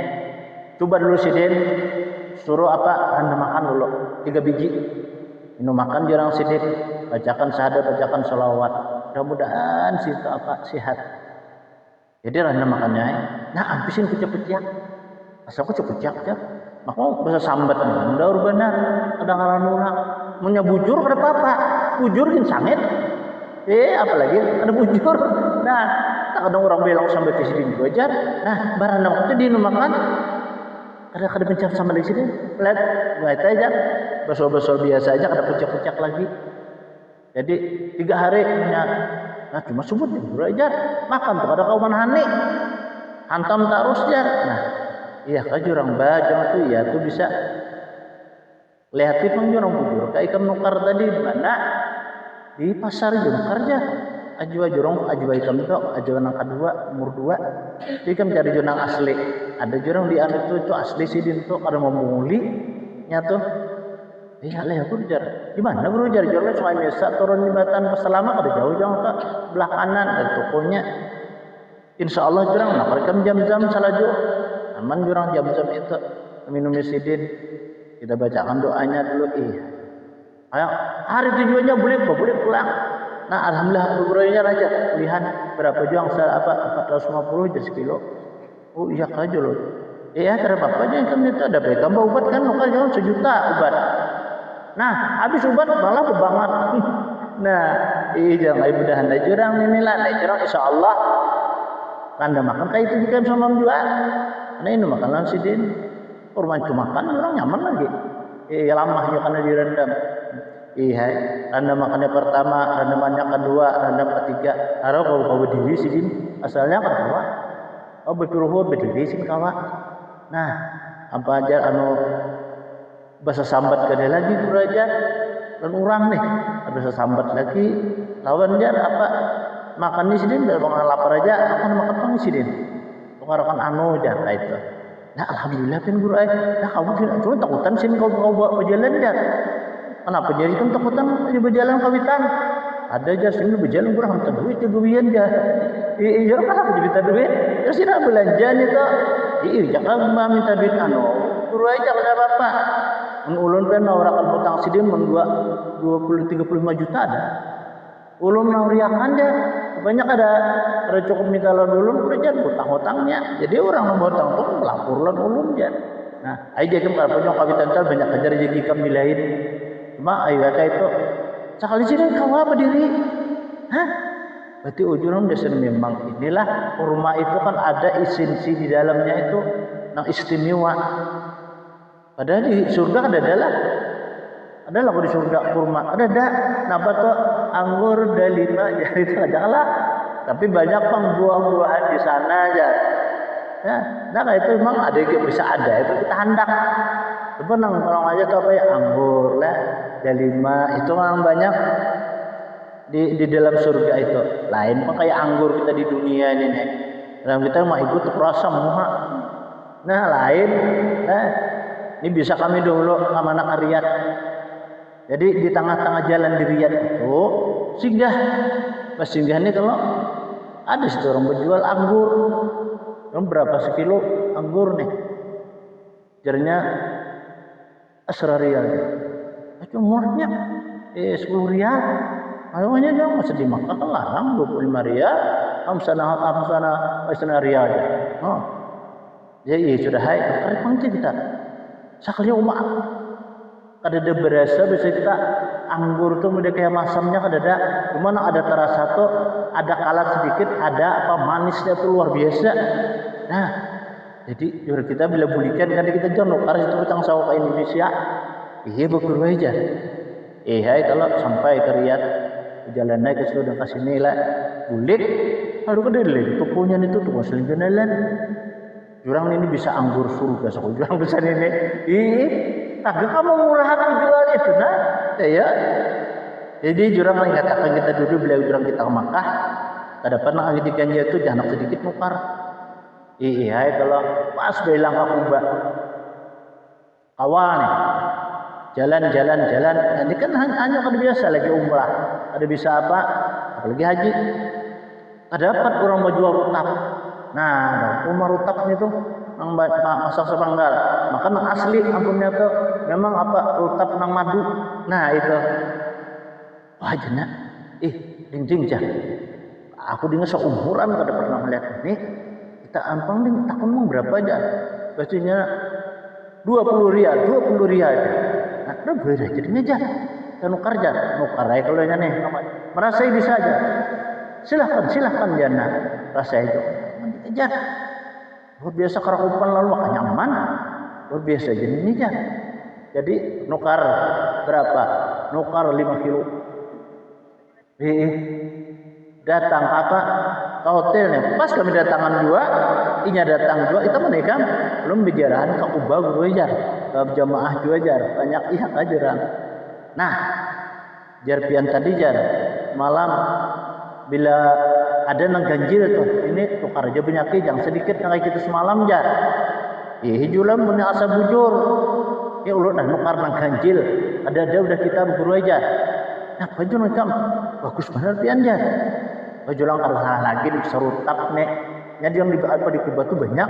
A: Coba dulu sidin suruh anda makan dulu 3 biji minum makan jarang sidik bacakan syahadat bacakan sholawat mudah-mudahan situ sehat jadi anda makannya nah habisin pecah-pecah asal pecah-pecah maka bahasa sambat daur benar kadang-kadang punya bujur ada apa bujur kan sangit apalagi ada bujur nah kadang orang bilang sambat di sini juga aja nah barang itu di makan kada pencak sama di sini, lihat aja, besol-besol biasa aja, kada puncak-puncak lagi. Jadi 3 hari nah cuma sumut aja, makan tuh kada kau manahani, hantam terus jar. Nah, iya kan jurang bajang tuh ya tuh bisa lihat pang jurang bujur, kayak ikan nukar tadi mana di pasar jurang kerja. ajwa jorong ajwa ikam itu ajwa nang kedua umur 2 jadi kan cari jonang asli ada jorong di anu itu asli sidin tuh kada mau muli nyatu iya leh aku jar gimana bro jar jorong sungai Mesa turun jembatan Peselama kada jauh jauh ke belah kanan dan tokonya insyaallah jorong nak rekam jam-jam salaju aman jorong jam-jam itu minum sidin kita bacakan doanya dulu ayo hari tujuannya boleh pulang. Nah alhamdulillah beberapa aja pilihan berapa juang 450 jadi sekilo. Oh iya aja loh. Iya cara bapaknya kan itu ada pegang obat kan lokal jauh 1 juta obat. Nah habis obat malah banget. Nah jangan mudahan aja orang ini lah, orang insyaallah tanda makan kayak itu jika sama jual. Nah ini makanan sidin. Kurma cuma makan orang nyaman lagi. Lamahnya karena direndam. Iya, randam makannya pertama, randamannya kedua, randam ketiga. Harap kau berdiri sih, asalnya kan kawa. Oh berkuruhur berdiri sih kawa. Nah, apa aja bahasa sambat kada lagi aja. Dan orang nih, bahasa sambat lagi. Lawan dia apa? Makan di sini, dari bang lapar aja, akan makan pang di sini. Tukarakan aja kayak itu. Nah, alhamdulillah kan guru nah kamu cuma takutan sih kau berjalan ya. Kenapa jadi kan takutan di berjalan kawitan? Ada aja sini berjalan kurang hantar duit ke gubian ya. Iya kan aku jadi duit. Ya sih nak belanja nih tuh. Iya jangan minta duit guru aja kada apa-apa. Ulun kan nawarkan hutang sidin 20-35 juta ada. Ulun nawarkan aja. Banyak ada cukup minta lawan ulun kerja hutang-hutangnya. Jadi orang yang hutang tuh melapor lawan ulun ya. Nah, aja kan kalau punya kawitan banyak ajar jadi ikam dilain. Cuma ayo itu sekali sini kau apa diri? Hah? Berarti ujungnya dasar memang inilah kurma itu kan ada esensi di dalamnya itu yang istimewa. Padahal di surga ada lah di surga kurma ada napa tuh anggur delima jadi itu adalah tapi banyak pang buah-buahan di sana aja. Ya, nah itu memang ada yang bisa ada itu kita hendak. Coba orang aja tuh apa ya anggur lah, delima itu memang banyak di dalam surga itu. Lain mah kayak anggur kita di dunia ini nih. Dalam kita mah ikut rasa muha. Nah lain, ini bisa kami dulu ke mana ke Riyadh. Jadi di tengah-tengah jalan di Riyadh itu singgah. Pas singgah ini kalau ada situ orang berjual anggur. Berapa sekilo anggur nih? Jarnya Asra riyal. Itu murahnya 10 riyal. Ayonya dong masih di Makkah kan larang 25 riyal. Amsana riyal. Oh. Jadi sudah hai tarik pangti kita. Sakali umat. Kada ada berasa bisa kita anggur tuh udah kayak masamnya kada ada. Gimana ada terasa tuh ada kalat sedikit, ada apa manisnya tuh luar biasa. Nah, jadi jujur kita bila bulikan kan kita jangan karena itu utang sawo ke Indonesia. Iya betul aja. Hai kalau sampai ke Riyadh jalan naik ke sudah ke sini lah bulik lalu ke dele tokonya itu tuh asli jalan. Jurang ini bisa anggur surga so jurang bisa ini. Kagak kamu murahan jual itu nah. Ya. Jadi jurang yang katakan kita dulu bila jurang kita ke Makkah, kada pernah ngedikannya itu jangan sedikit nukar. Iya kalau pas bilang ke Kuba awal nih jalan ini kan hanya kan biasa lagi umrah ada bisa apa apalagi haji ada dapat orang mau jual rutap nah umar rutap itu nang masak sepanggal maka nang asli ampunnya tuh memang apa rutap nang madu nah itu wah jenak ding jah aku dengar seumuran kada pernah melihat ini kita ampang ding takun mau berapa aja pastinya 20 riyal nah boleh aja jadinya aja kita nukar aja kalau nih merasai bisa aja silahkan jana rasa itu aja luar biasa karakupan lalu akan nyaman luar biasa jadinya aja jadi nukar berapa nukar 5 kilo datang apa ke hotelnya pas kami datangan dua inya datang dua itu menikah belum bijaraan ke Kuba guru ajar ke jamaah juga ajar banyak ihak ajaran nah jar pian tadi jar malam bila ada nang ganjil tuh ini tukar aja penyakit yang sedikit nang kayak kita semalam jar hijulan punya asa bujur ya ulo dah nukar nang ganjil ada udah kita guru aja nah baju nang bagus bener pian jar baju lang kada salah lagi serutap nek jadi yang di apa di Kuba tuh banyak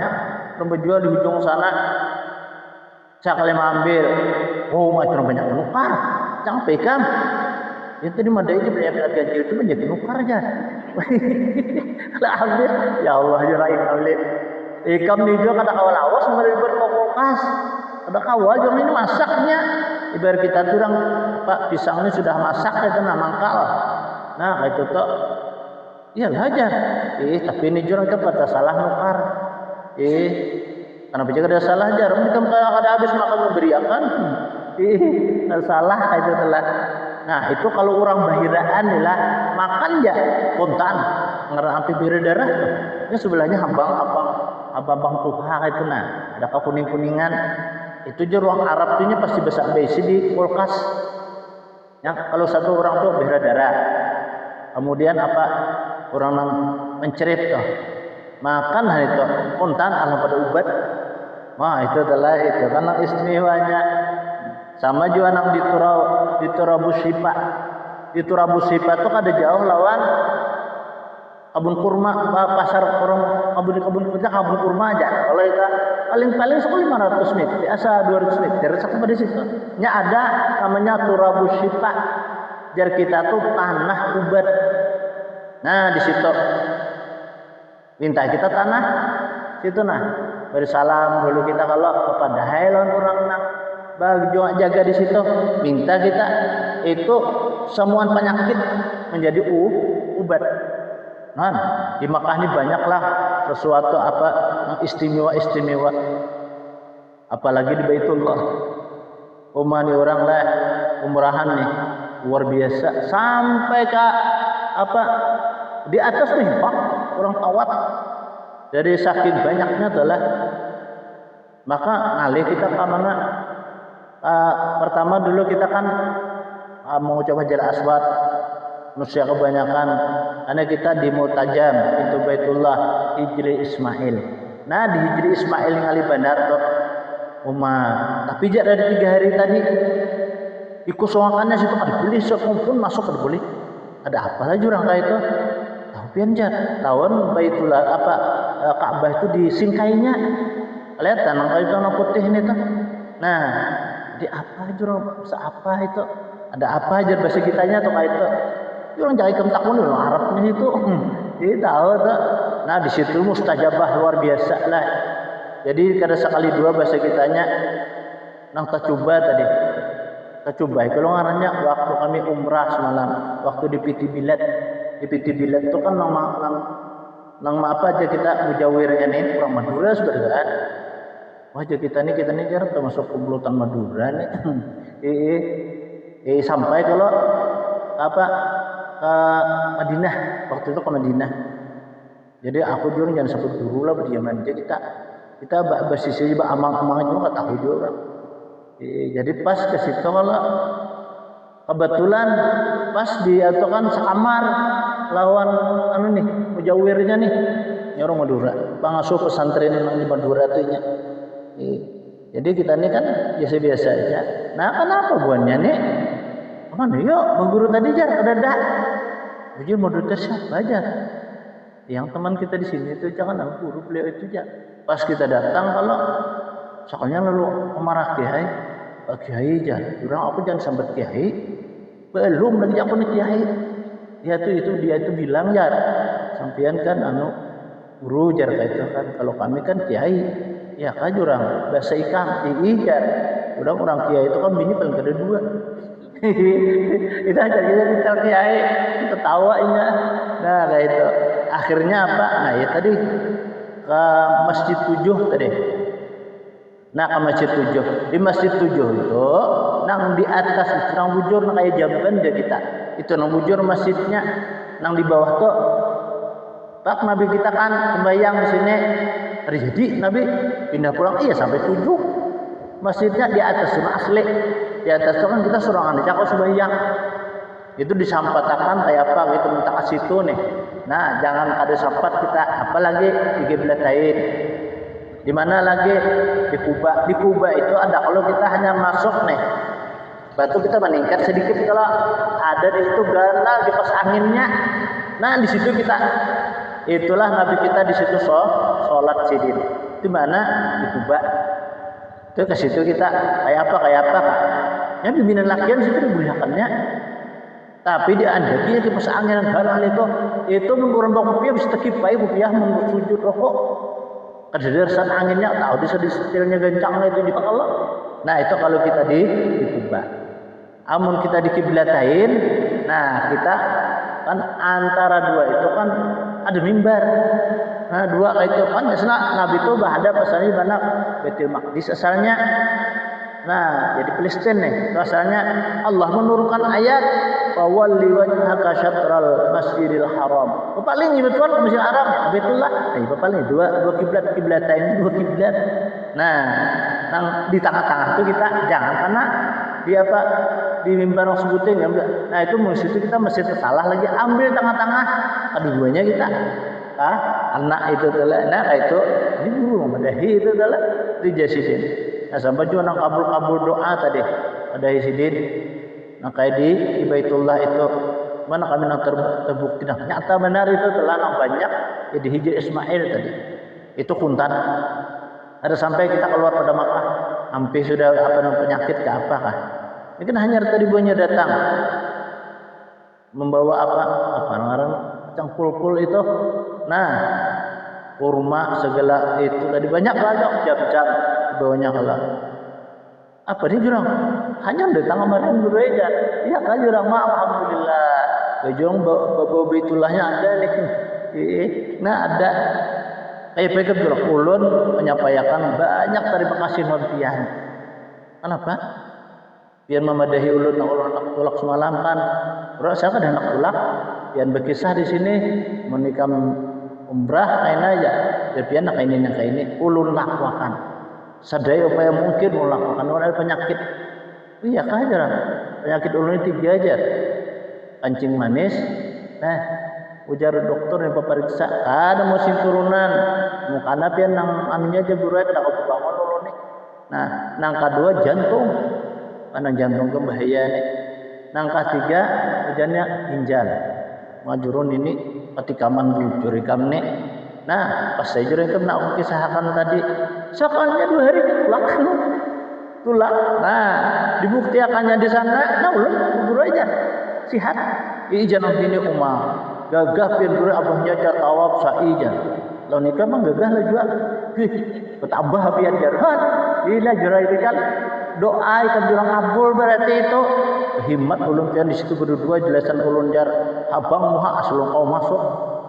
A: orang jual di ujung sana saya kalian ambil oh macam banyak nukar jangan pegang itu di mana aja banyak ganjil itu menjadi nukar aja lah ambil ya Allah jurain ambil ikam nih juga kata kawal awas mereka berkokas ada kawal jangan ini masaknya ibarat kita tuh orang pak pisangnya sudah masak ya kena mangkal nah itu tuh iya aja tapi ini jurang pada salah nukar kenapa juga ada salah aja mereka kada habis makan memberiakan ada salah itu telah nah itu kalau orang bahiraan lah makan ya kontan ngerang sampai biru darah ini sebelahnya abang tuha itu nah ada kuning-kuningan itu aja ruang Arab itu pasti besar besi di kulkas ya kalau satu orang tuh biru darah kemudian apa orang yang mencerit tuh makan hal itu kontan alam pada ubat wah itu adalah itu karena istimewanya sama juga anak di Turabusipa tuh kada jauh lawan kebun kurma pasar kebun kurma aja kalau itu paling 500 meter biasa 200 meter sampai di situ nya ada namanya Turabusipa jar kita tuh tanah ubat nah di situ minta kita tanah situ nah beri salam dulu kita kalau kepada hailon orang nang bagi jaga di situ minta kita itu semua penyakit menjadi ubat nah di Makkah ini banyaklah sesuatu apa istimewa apalagi di Baitullah umani orang lah umrahan nih luar biasa sampai ke apa di atas tuh pak orang tawat dari saking banyaknya adalah maka ngalih kita ke mana pertama dulu kita kan mau coba Hajar Aswad manusia kebanyakan karena kita di Mutajam itu Baitullah Hijri Ismail nah di Hijri Ismail ngali bandar tuh tapi jak dari 3 hari tadi dikosongkannya situ kada boleh sekumpul masuk kada boleh ada apa lagi orang kayak itu tahu pian jar tahun Baitullah apa Ka'bah itu disingkainya lihat tanah kayu tanah putih ini tuh nah di apa aja orang apa itu ada apa aja bahasa kitanya tuh kayak itu orang jangan ikam takun orang Arabnya itu jadi tahu tuh nah di situ mustajabah luar biasa lah jadi kada sekali dua bahasa kitanya nang coba tadi coba kalau ngarannya waktu kami umrah semalam waktu di Piti Bilad itu kan nang apa aja kita mujawirnya nih orang Madura sebenarnya wajah kita nih jarang termasuk komplotan Madura nih sampai kalau apa ke Madinah waktu itu ke Madinah jadi aku juga jangan sebut dulu lah berdiaman aja kita bersisi juga amang-amang juga nggak tahu juga jadi pas ke situ kalau kebetulan pas dia tuh kan sekamar lawan anu nih mujawirnya nih orang Madura pengasuh pesantren yang di Madura tuh nya jadi kita nih kan biasa-biasa aja nah kenapa buannya nih mana yuk guru tadi jar ada bujur Madura siapa aja yang teman kita di sini itu jangan guru beliau itu aja pas kita datang kalau soalnya lalu marah kiai Pak Kiai aja orang aku jangan sambat kiai belum lagi aku nih kiai dia itu bilang ya sampean kan anu guru jar kayak itu kan kalau kami kan kiai ya kan jurang bahasa ikam jar orang kiai itu kan bini paling ada 2 itu aja kita kiai kita tawa ini nah kayak itu akhirnya apa nah ya tadi ke Masjid 7 tadi nah ke Masjid 7 di Masjid 7 itu nang di atas nang bujur nang kayak jamban dia kita itu nang bujur masjidnya nang di bawah tuh Pak Nabi kita kan sembahyang di sini terjadi Nabi pindah pulang iya sampai 7 masjidnya di atas cuma asli di atas itu kan kita surangan aja kalau sembahyang itu disampatakan kayak apa gitu minta ke situ nih. Nah, jangan kada sampat kita apalagi di kiblatain. Di mana lagi di Kuba. Di Kuba itu ada kalau kita hanya masuk nih. Batu kita meningkat sedikit kalau ada di situ gala di pas anginnya. Nah, di situ kita itulah Nabi kita di situ sholat sidin. Di mana di Kuba. Itu ke situ kita kayak apa Kak. Ya pimpinan lakian situ dimuliakannya. Tapi di andakinya di pas angin halal itu menurun kopiah bisa tekipai kopiah sujud rokok. Kedersan anginnya tahu bisa disetilnya gencangnya itu di Allah. Nah, itu kalau kita di Kuba. Amun kita di kiblatain, nah kita kan antara dua itu kan ada mimbar. Nah, dua kayak itu kan Nabi itu bahada pasalnya mana Baitul Maqdis asalnya. Nah, jadi Palestina nih. Asalnya Allah menurunkan ayat fawalli wajhaka syatral masjidil haram. Paling betul Masjid Haram, Baitullah. Paling dua kiblatain dua kiblat. Nah, di tengah-tengah itu kita jangan karena di apa di mimbar yang sebutin ya. Nah, itu situ kita masih salah lagi ambil tengah-tengah keduanya kita. Anak itu telah itu di guru memadahi itu telah dijasidin. Nah, sampai juga nang kabul doa tadi ada isidin. Nah, kayak di Baitullah itu mana kami nang terbukti nyata benar itu telah nang banyak ya di Hijr Ismail tadi. Itu kuntan. Ada sampai kita keluar pada Makkah, hampir sudah penyakit ke apakah? Mungkin hanya tadi buahnya datang membawa apa orang cangkul itu. Nah, kurma segala itu tadi banyak banyak jam-jam bawanya kalau apa dia jurang hanya datang kemarin bereja iya kan jurang alhamdulillah bejong bawa Baitullahnya ada nih nah ada pegang jurang ulun menyampaikan banyak terima kasih nontian kenapa biar memadahi ulun nak tulak semalam kan terus saya kan anak tulak biar berkisah di sini menikam umrah kain aja biar nak ini ulun lakwakan sadaya upaya mungkin melakukan orang ada penyakit iya kan aja penyakit ulun ini 3 aja kencing manis nah ujar dokter yang pemeriksa ada musim turunan mukana pian nang anunya aja burai kena kebangun ulun nih nah nang kedua jantung karena jantung ke bahaya nih nang ketiga hujannya ginjal ngajurun ini petikaman bujur ikam nih. Nah, pas saya jurang nak aku kisahkan tadi, sekalanya 2 hari tulak. Nah, dibuktikannya di sana, nah ulun kubur aja, sihat. Ijan ini umar, gagah pian guru abahnya jar tawab saijan. Lawan itu emang gagah lah juga, bertambah pian jarhan. Ila jurai itu kan doa ikan jurang kabul berarti itu himmat ulun pian di situ berdua jelasan ulun jar abang muha aslung kau masuk.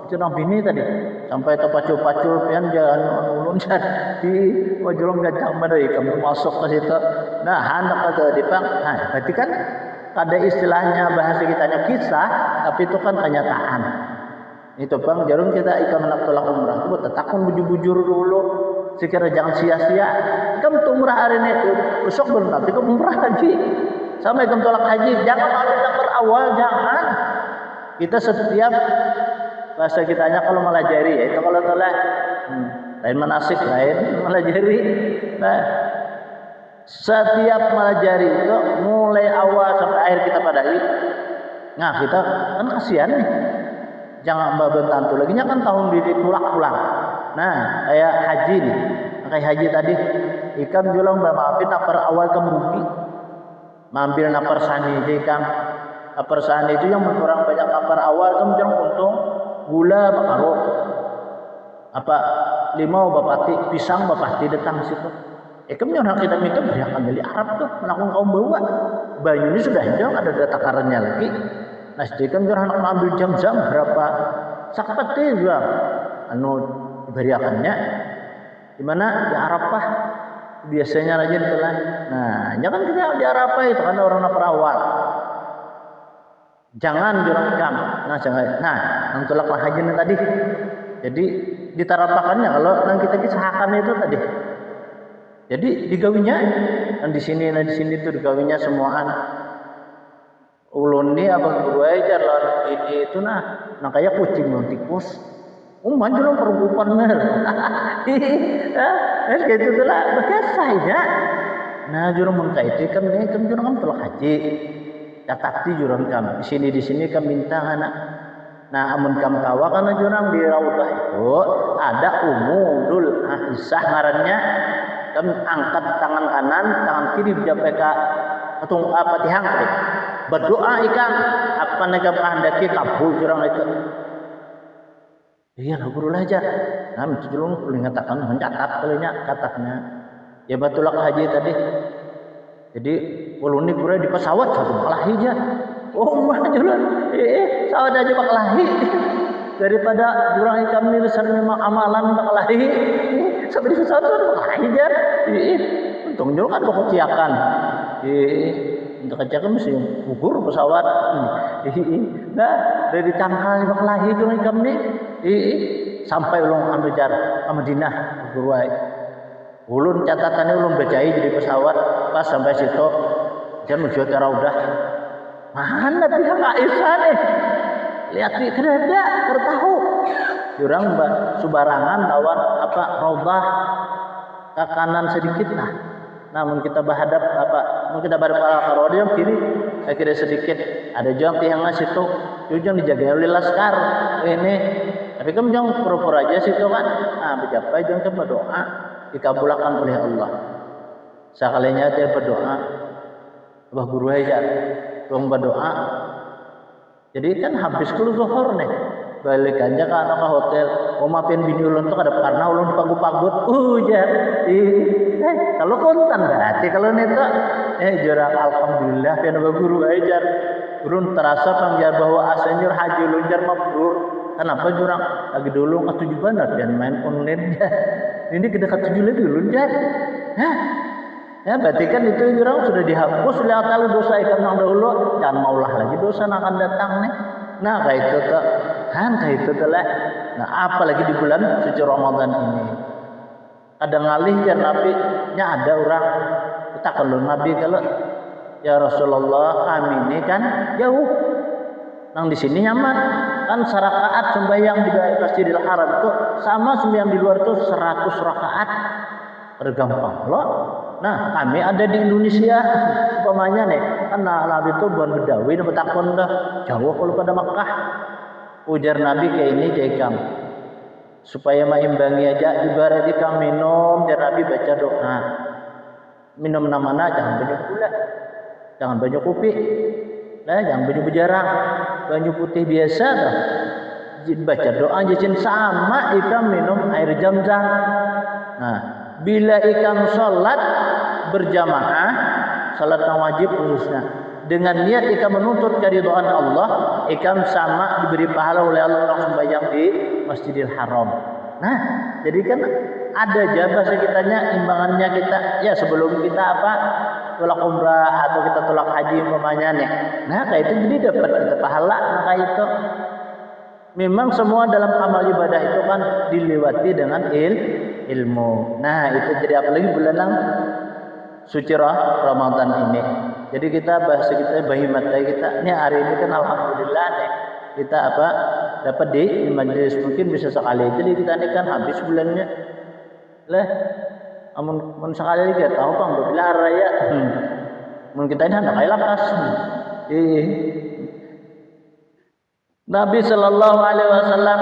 A: Itu nang bini tadi sampai terpacul-pacul pian jalan ulun di wajurong gajang madai kamu masuk ke situ. Nah, hendak kata dipang. Nah, berarti kan ada istilahnya bahasa kitanya kisah, tapi itu kan kenyataan. Itu bang jarum kita ikan hendak tolak umrah. Itu tetakun bujur-bujur dulu. Sekira jangan sia-sia. Kamu tuh umrah hari ini besok belum tapi kamu umrah haji. Sama kamu tolak haji. Jangan ambil nomor awal jangan. Kita setiap bahasa kitanya kalau melajari ya itu kalau telah lain manasik lain melajari. Nah, setiap melajari itu mulai awal sampai akhir kita padahi. Nah, kita kan kasihan nih. Jangan bantu lagi nya kan tahun diri pulang. Nah, kayak haji nih. Kayak haji tadi ikan julang maafin napar awal kamu rugi. Mampir napar sani ikan. Napar sani itu yang berkurang banyak napar awal kamu jangan untung. Gula bakaro apa limau bapati pisang bapati datang situ kamu orang kita minta beriakan dari Arab tuh melakukan kaum bawa banyu ini sudah jauh ada takarannya lagi nah jadi kan orang mengambil jam-jam berapa sakpati juga anu beriakannya di mana di Arafah biasanya rajin telah nah jangan kita di Arafah itu kan orang perawal jangan jurang jam. Nah, jangan. Nah, nang tolak haji tadi. Jadi ditarapakannya kalau nang kita kisahakan itu tadi. Jadi digawinya dan di sini itu digawinya semuaan ulun ni abang guru aja lawan ini itu nah kayak kucing lawan tikus. Manjur perempuan mer. Kayak itu lah berkasah ya. Nah jurang mun itu kan jurang telah haji. Catakti jurang kam. Di sini kam bintang anak. Nah amun kam tawa kana jurang di Raudhah itu ada Umudul Aisyah ngarannya. Kam angkat tangan kanan, tangan kiri sampai ke patung Fatihah. Berdoa ikan apa nega kehendaki kabul jurang itu. Iya lah guru aja. Nah menculung ngatakan mencatat kalinya kataknya. Ya batulak haji tadi. Jadi ulun ni guru di pesawat satu kelahi aja. Oh mah jalan. Pesawat aja kelahi. Daripada jurang ikam ni besar memang amalan kelahi. Sampai di pesawat satu kelahi aja. Untung jurang kan keciakan. Untuk keciakan mesti gugur pesawat. Nah dari tangkal kelahi jurang ikam ni. Sampai ulun ambejar Madinah guru ai. Ulun catatannya ulun bacai jadi pesawat pas sampai situ jan menuju Raudhah. Mana pihak Aisyah nih? Lihat di kereta tertahu. Jurang subarangan lawan apa Raudhah ke kanan sedikit nah. Namun kita berhadap mun kita berpala karo yang kiri kira sedikit ada jam tiang situ. Jujur dijaga oleh laskar. Ini tapi kamu jangan pura-pura aja situ kan. Berjapa jangan berdoa dikabulkan oleh Allah. Sekalinya dia berdoa, abah guru aja, tolong berdoa. Jadi kan habis kulo zuhur nih, balik aja ke anak hotel. Maafin bini ulun tuh ada karena ulun pagut-pagut. Kalau kontan berarti kalau neto, jurang alhamdulillah ya abah guru aja. Guru terasa pangjar bahwa asalnya haji lunjar mabrur. Kenapa jurang lagi dulu ke 7 banget dan main online. Ini kedekat 7 lagi dulu dah. Ya berarti kan itu jurang sudah dihapus oleh Allah dosa ikan yang dahulu. Jangan maulah lagi dosa yang akan datang nih. Nah kayak itu tuh. Kayak itu tuh lah. Nah apalagi di bulan suci Ramadan ini. Ada ngalih ya Nabi nya ada orang kita kalau Nabi kalau ya Rasulullah kami ini kan jauh. Nang di sini nyaman kan 100 rakaat sembahyang di Masjidil Haram itu sama sembahyang di luar itu 100 rakaat bergampang loh. Nah kami ada di Indonesia umpamanya nih kan Nabi itu bukan Bedawi dapat takon dah jauh kalau pada Makkah. Ujar Nabi kayak ini kayak kamu supaya meimbangi aja ibarat ikam minum dan Nabi baca doa minum namanya jangan banyak gula jangan banyak kopi. Nah, jangan banyu berjarang, banyu putih biasa dah. Baca doa jin sama ikam minum air Zam-Zam. Nah, bila ikam salat berjamaah, salat wajib khususnya, dengan niat ikam menuntut keridhaan Allah, ikam sama diberi pahala oleh Allah langsung sembahyang di Masjidil Haram. Nah, jadi kan ada jabah sekitarnya imbangannya kita ya sebelum kita tolak umrah atau kita tolak haji umpamanya nih. Nah kayak itu jadi dapat kita pahala. Maka itu memang semua dalam amal ibadah itu kan dilewati dengan ilmu. Nah itu jadi apalagi bulan suci Ramadan ini. Jadi kita bahas kita bahimat kita. Ini hari ini kan alhamdulillah nih kita dapat di majelis mungkin bisa sekali. Jadi kita ini kan habis bulannya lah. Amun sekali lagi tahu bang berbilar raya. Mun kita ini hendak lapas. Nabi sallallahu alaihi wasallam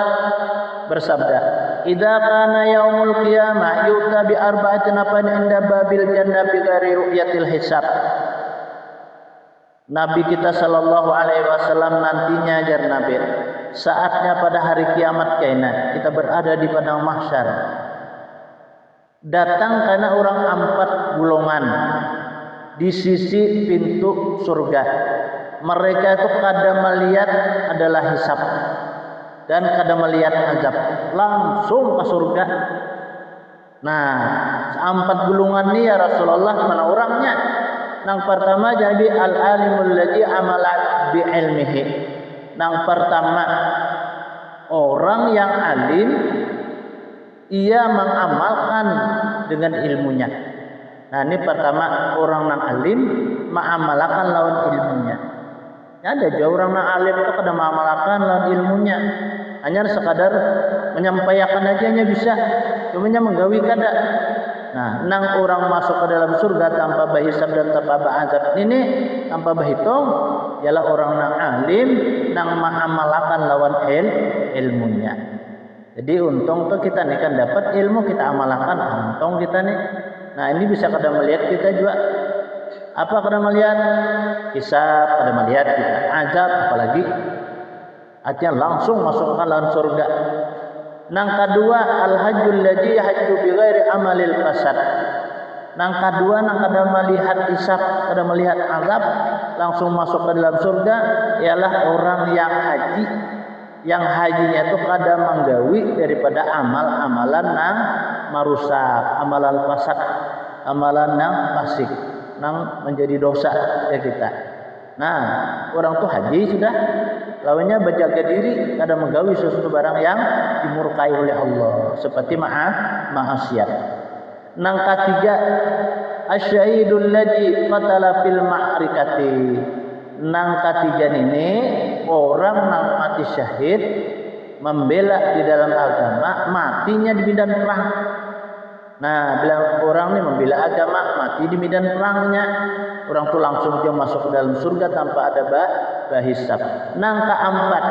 A: bersabda, "Idza kana yaumul qiyamah yu'ta bi arba'atin nafan inda babil jannah bi ghairi ru'yatil hisab." Nabi kita sallallahu alaihi wasallam nantinya jar Nabi, saatnya pada hari kiamat kaina kita berada di padang mahsyar. Datang karena orang 4 golongan di sisi pintu surga. Mereka itu kadang melihat adalah hisab dan kadang melihat azab. Langsung ke surga. Nah, 4 golongan ini ya Rasulullah mana orangnya? Yang pertama jadi al-alimul ladzi amala bi ilmihi. Yang pertama orang yang alim ia mengamalkan dengan ilmunya. Nah ini pertama orang yang alim mengamalkan lawan ilmunya. Ada juga orang na alim itu kada mengamalkan lawan ilmunya. Hanya sekadar menyampaikan aja nya bisa, cuma menggawi kada. Nah, nang orang masuk ke dalam surga tanpa bahisab dan tanpa azab ini tanpa bahitung ialah orang nang alim nang mengamalkan lawan ilmunya. Jadi untung tuh kita nih kan dapat ilmu kita amalkan, untung kita nih. Nah, ini bisa kada melihat kita juga apa kada melihat hisab, kada melihat kita azab, apalagi artinya langsung masuk ke dalam surga. Nang kedua al-hajjul ladzi hajju bi ghairi amalil fasad. Nang kedua nang kada melihat hisab, kada melihat azab, langsung masuk ke dalam surga ialah orang yang haji. Yang hajinya itu kada menggawi daripada amal-amalan nang marusak, amalan fasad, amalan nang fasik, nang menjadi dosa ya kita. Nah, orang tuh haji sudah lawannya berjaga diri kada menggawi sesuatu barang yang dimurkai oleh Allah seperti maksiat. Nang ketiga asyhadul ladzi qatala fil ma'rikati. Nang ketiga ini orang nang mati syahid membela di dalam agama, matinya di medan perang. Nah, bila orang ini membela agama, mati di medan perangnya, orang itu langsung dia masuk ke dalam surga tanpa ada bahisab. Nang keempat,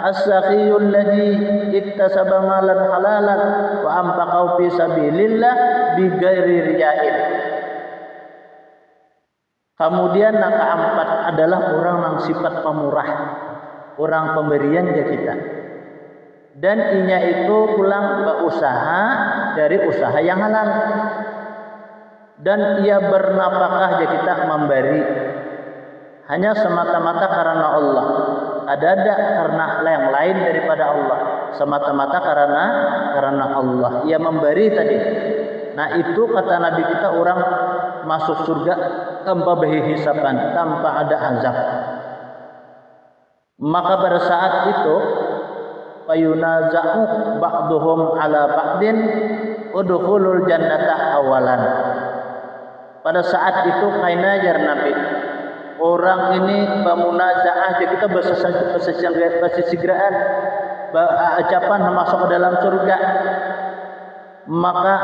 A: as-sakhiyul ladzi ittasaba malan halalan wa anfaqahu fi sabilillah bi ghairi riya'in. Kemudian nang keempat adalah orang yang sifat pemurah, orang pemberian ke kita. Dan inya itu pulang berusaha dari usaha yang halal. Dan ia bernapakah je kita memberi hanya semata-mata karena Allah. Ada karena yang lain daripada Allah. Semata-mata karena Allah. Ia memberi tadi. Nah, itu kata Nabi kita orang masuk surga tanpa berhisaban, tanpa ada azab. Maka pada saat itu fayunaza'u ba'duhum ala ba'din udkhulul jannata awalan. Pada saat itu kainajar Nabi orang ini bermunaza'ah, kita bersesigraan ucapan masuk ke dalam surga. Maka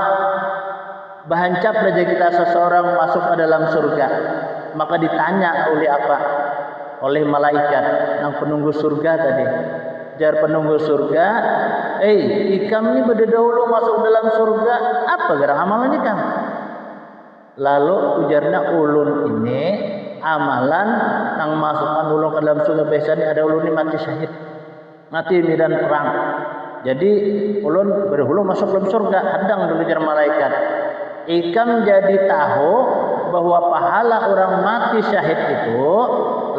A: bahancap saja kita seseorang masuk ke dalam surga, maka ditanya oleh apa? Oleh malaikat yang penunggu surga tadi. Jar penunggu surga, ikam ini berdahulu masuk dalam surga, apa gerak amalan ikam? Lalu ujarnya ulun ini amalan yang masukkan ulun ke dalam surga biasanya ada ulun ini mati syahid, mati medan perang. Jadi ulun berdahulu masuk dalam surga, hadang dulu jar malaikat. Ikam jadi tahu bahwa pahala orang mati syahid itu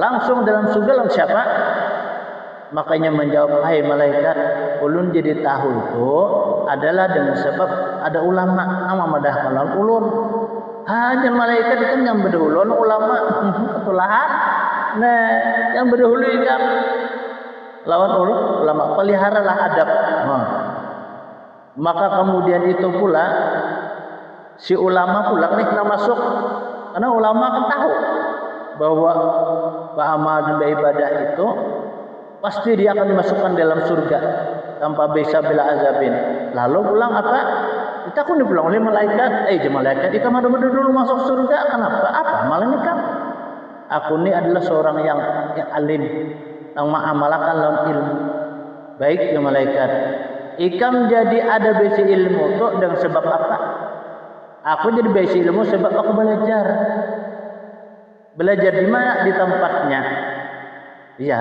A: langsung dalam surga langsung siapa? Makanya menjawab, hai malaikat, ulun jadi tahu itu adalah dengan sebab ada ulama nama madah kalau ulun. Hanya malaikat itu yang berdahulu ulama ketulahan. Nah, yang berdahulu ikam lawan ulama peliharalah adab. Maka kemudian itu pula si ulama pula nih kena masuk, karena ulama kan tahu bahwa amal dan ibadah itu pasti dia akan dimasukkan dalam surga tanpa bisa bila azabin. Lalu pulang apa? Kita pun dipulang oleh malaikat. Malaikat kita madu dulu masuk surga. Kenapa? Apa amalannya kamu? Aku ini adalah seorang yang alim, yang mengamalkan lawan ilmu. Baik ya malaikat. Ikam jadi ada basic ilmu itu dengan sebab apa? Aku jadi basic ilmu sebab aku belajar. Belajar di mana? Di tempatnya. Ya,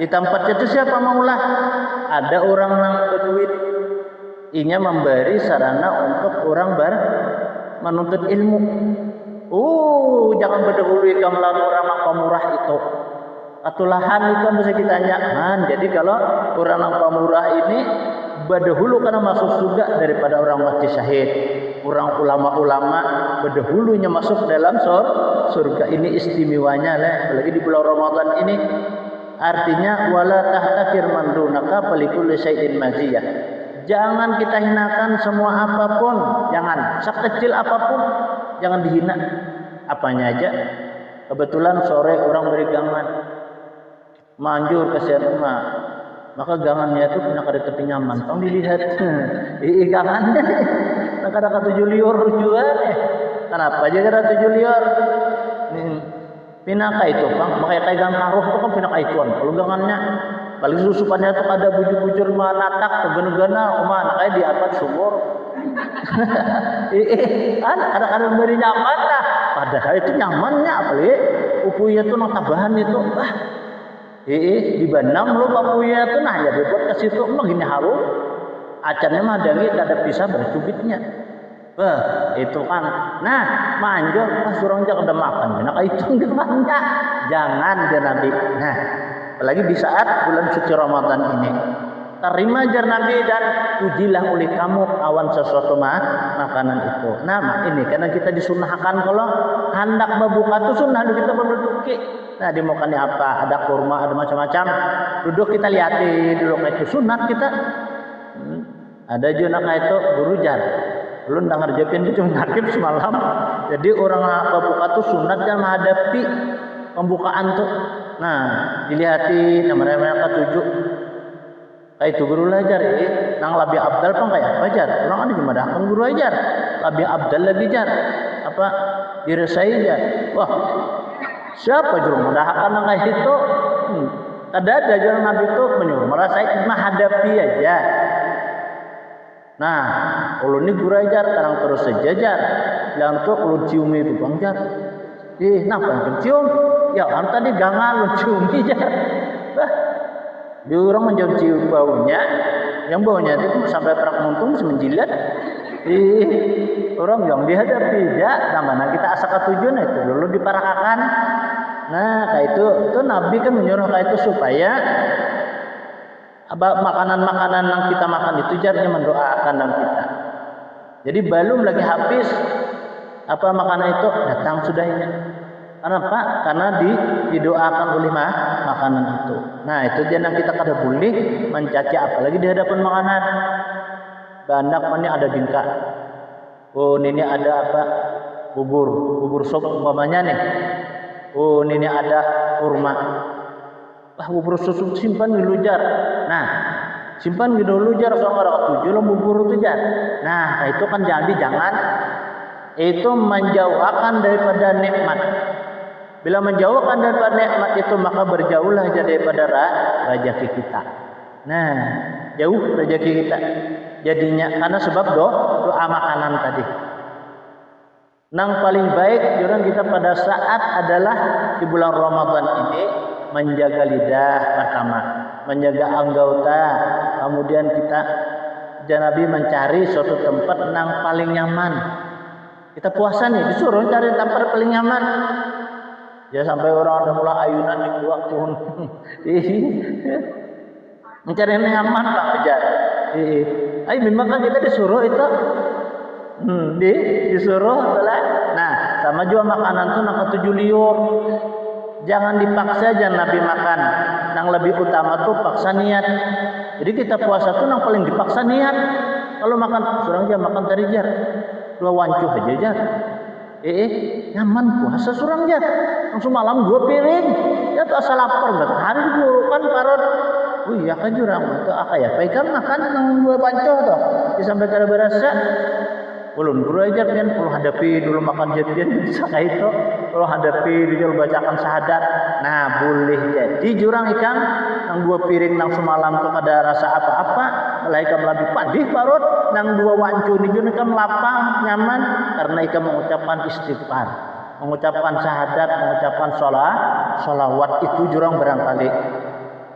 A: di tempatnya itu siapa maulah? Ada orang yang berduit, inya memberi sarana untuk orang menuntut ilmu. Jangan berdahulu kamu lawan orang pemurah itu. Atulahan itu bisa kita tanyakan. Jadi kalau orang yang pemurah ini berdahulu karena masuk surga daripada orang mati syahid. Orang ulama-ulama berdahulunya masuk dalam surga. Ini istimewanya lah. Apalagi di bulan Ramadan ini. Artinya wala tahtakir man dunaka falikulli syai'in maziyah. Jangan kita hinakan semua apapun, jangan sekecil apapun, jangan dihina. Apanya aja. Kebetulan sore orang berigangan. manjur kasihan emak. Maka gangannya itu kena kada tepi nyaman. Tong dilihat. Gangannya. Nak kada 7 liur juga. Kenapa aja kada 7 liur? Pinaka itu, Bang. Makanya kayak gang karuh itu kan pinaka ituan. Kalau gangannya paling susupannya itu ada bujur-bujur manatak tegana-gana kemana kayak di atas sumur. Ada beri nyaman lah. Padahal itu nyamannya apalagi upunya tuh nang tabahan itu. Di Bandam lu papunya tuh nah ya dibuat ke situ emang gini harum. Acarnya mah dangi kada bisa bercubitnya. Itu kan. Nah, manjur pas surang jak udah makan. Nah, itu gimana? Jangan dia Nabi. Nah, apalagi di saat bulan suci Ramadan ini. Terima jar Nabi dan ujilah oleh kamu awan sesuatu makanan itu. Nah, ini karena kita disunahkan kalau hendak berbuka itu sunnah kita berduduk. Nah, dimakannya apa? Ada kurma, ada macam-macam. Duduk kita lihatin dulu itu sunat kita. Ada juga kayak itu guru jar. Lu dengar jepin itu nakib semalam. Jadi orang berbuka tuh sunat dan menghadapi pembukaan tuh. Nah, dilihatin mereka 7 kayak itu guru ajar nang lebih abdal pun kayak apa jar orang ada cuma datang guru ajar lebih abdal lagi jar apa diresai jar wah siapa juru mudahkan nang kayak itu ada jalan Nabi itu menyuruh merasa menghadapi aja. Nah kalau ini guru ajar terang terus sejajar yang tuh kalau cium itu bang jar kenapa cium ya kan tadi gangan lu cium jar dia orang mencium baunya, yang baunya itu sampai perak muntung semenjilat. Orang yang dihadapi ya, mana kita asa ketujuan itu dulu diparakakan. Nah, kayak itu Nabi kan menyuruh kayak itu supaya makanan-makanan yang kita makan itu jarnya mendoakan dalam kita. Jadi belum lagi habis apa makanan itu datang sudahnya. Kenapa? Karena didoakan oleh makanan itu. Nah itu dia yang kita kada boleh mencaci apalagi di hadapan makanan. Banyak mana ada bingka. Oh ini ada apa? Bubur sop umpamanya nih. Oh ini ada kurma. Bubur sop simpan di lujar. Nah simpan di lujar soalnya 7 lo bubur itu jar. Nah itu kan jangan itu menjauhkan daripada nikmat. Bila menjauhkan daripada nikmat itu maka berjauhlah daripada rezeki kita. Nah, jauh rezeki kita. Jadinya karena sebab doa makanan tadi. Nang paling baik orang kita pada saat adalah di bulan Ramadan ini menjaga lidah pertama, menjaga anggota, kemudian kita Nabi mencari suatu tempat nang paling nyaman. Kita puasa nih disuruh cari tempat paling nyaman. Ya sampai orang ada mulai ayunan di waktu mencari yang nyaman Pak kejar. Memang kan kita disuruh itu disuruh adalah nah sama juga makanan tuh nak 7 liur. Jangan dipaksa aja Nabi makan. Yang lebih utama tuh paksa niat. Jadi kita puasa tuh yang paling dipaksa niat. Kalau makan surang aja makan tadi jar. 2 wancuh aja jar. Nyaman puasa surang jar. Langsung malam 2 piring. Ya tuh asal lapar banget. Hari dulu kan parot. Iya kan jurang itu ya. Pegang makan yang 2 panco tuh. Sampai kada berasa. Ulun guru aja kan kalau hadapi dulu makan jadian bisa kayak itu. Kalau hadapi dulu bacakan syahadat. Nah boleh jadi jurang ikan yang 2 piring nang semalam tuh ada rasa apa-apa. Malaikat lebih padih parut nang 2 wancu ni jurang ikan lapang nyaman karena ikan mengucapkan istighfar, mengucapkan syahadat, mengucapkan sholawat itu jurang barangkali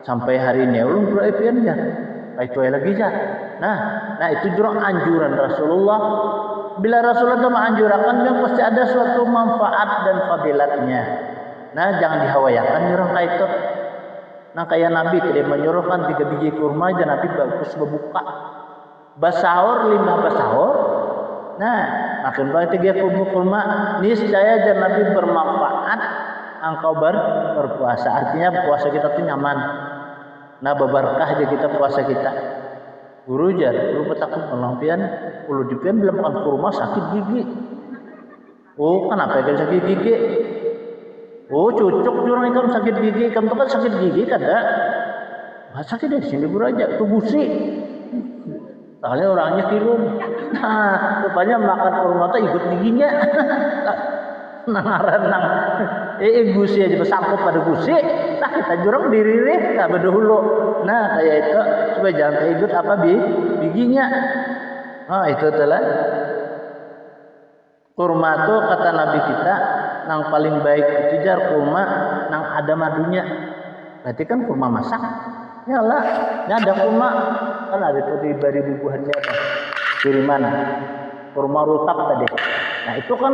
A: sampai hari ini ulun guru ipian ya. Itu lagi ya. Nah itu jurang anjuran Rasulullah. Bila Rasulullah itu menganjurkan yang pasti ada suatu manfaat dan fadilatnya. Nah jangan dihawayakan jurang kayak itu. Nah kayak Nabi tidak menyuruhkan 3 biji kurma aja Nabi bagus berbuka. Basaur 5 basaur. Nah makin banyak 3 kurma. Niscaya aja Nabi bermanfaat. Engkau berpuasa. Artinya puasa kita tuh nyaman. Nah berberkah aja kita puasa kita. Guru jar, guru petakut pelampian, ulu dipian belum makan kurma sakit gigi. Oh kenapa ya sakit gigi? Oh cucuk jurang ikan sakit gigi, ikan tuh kan sakit gigi kan dah. Sakit di sini aja, tuh gusi. Soalnya orangnya kilum. Nah, rupanya makan kurma tuh ikut giginya. Nang gusi aja bersangkut pada gusi. Nah kita jurang diri tak berdahulu. Nah kayak itu supaya jangan ikut apa giginya. Oh itu telah. Kurma tuh kata Nabi kita, nang paling baik itu jar kurma nang ada madunya. Berarti kan kurma masak. Ya lah, ini ada kurma kan ada tuh di bari bubuhannya apa? Kiriman kurma rutab tadi. Nah itu kan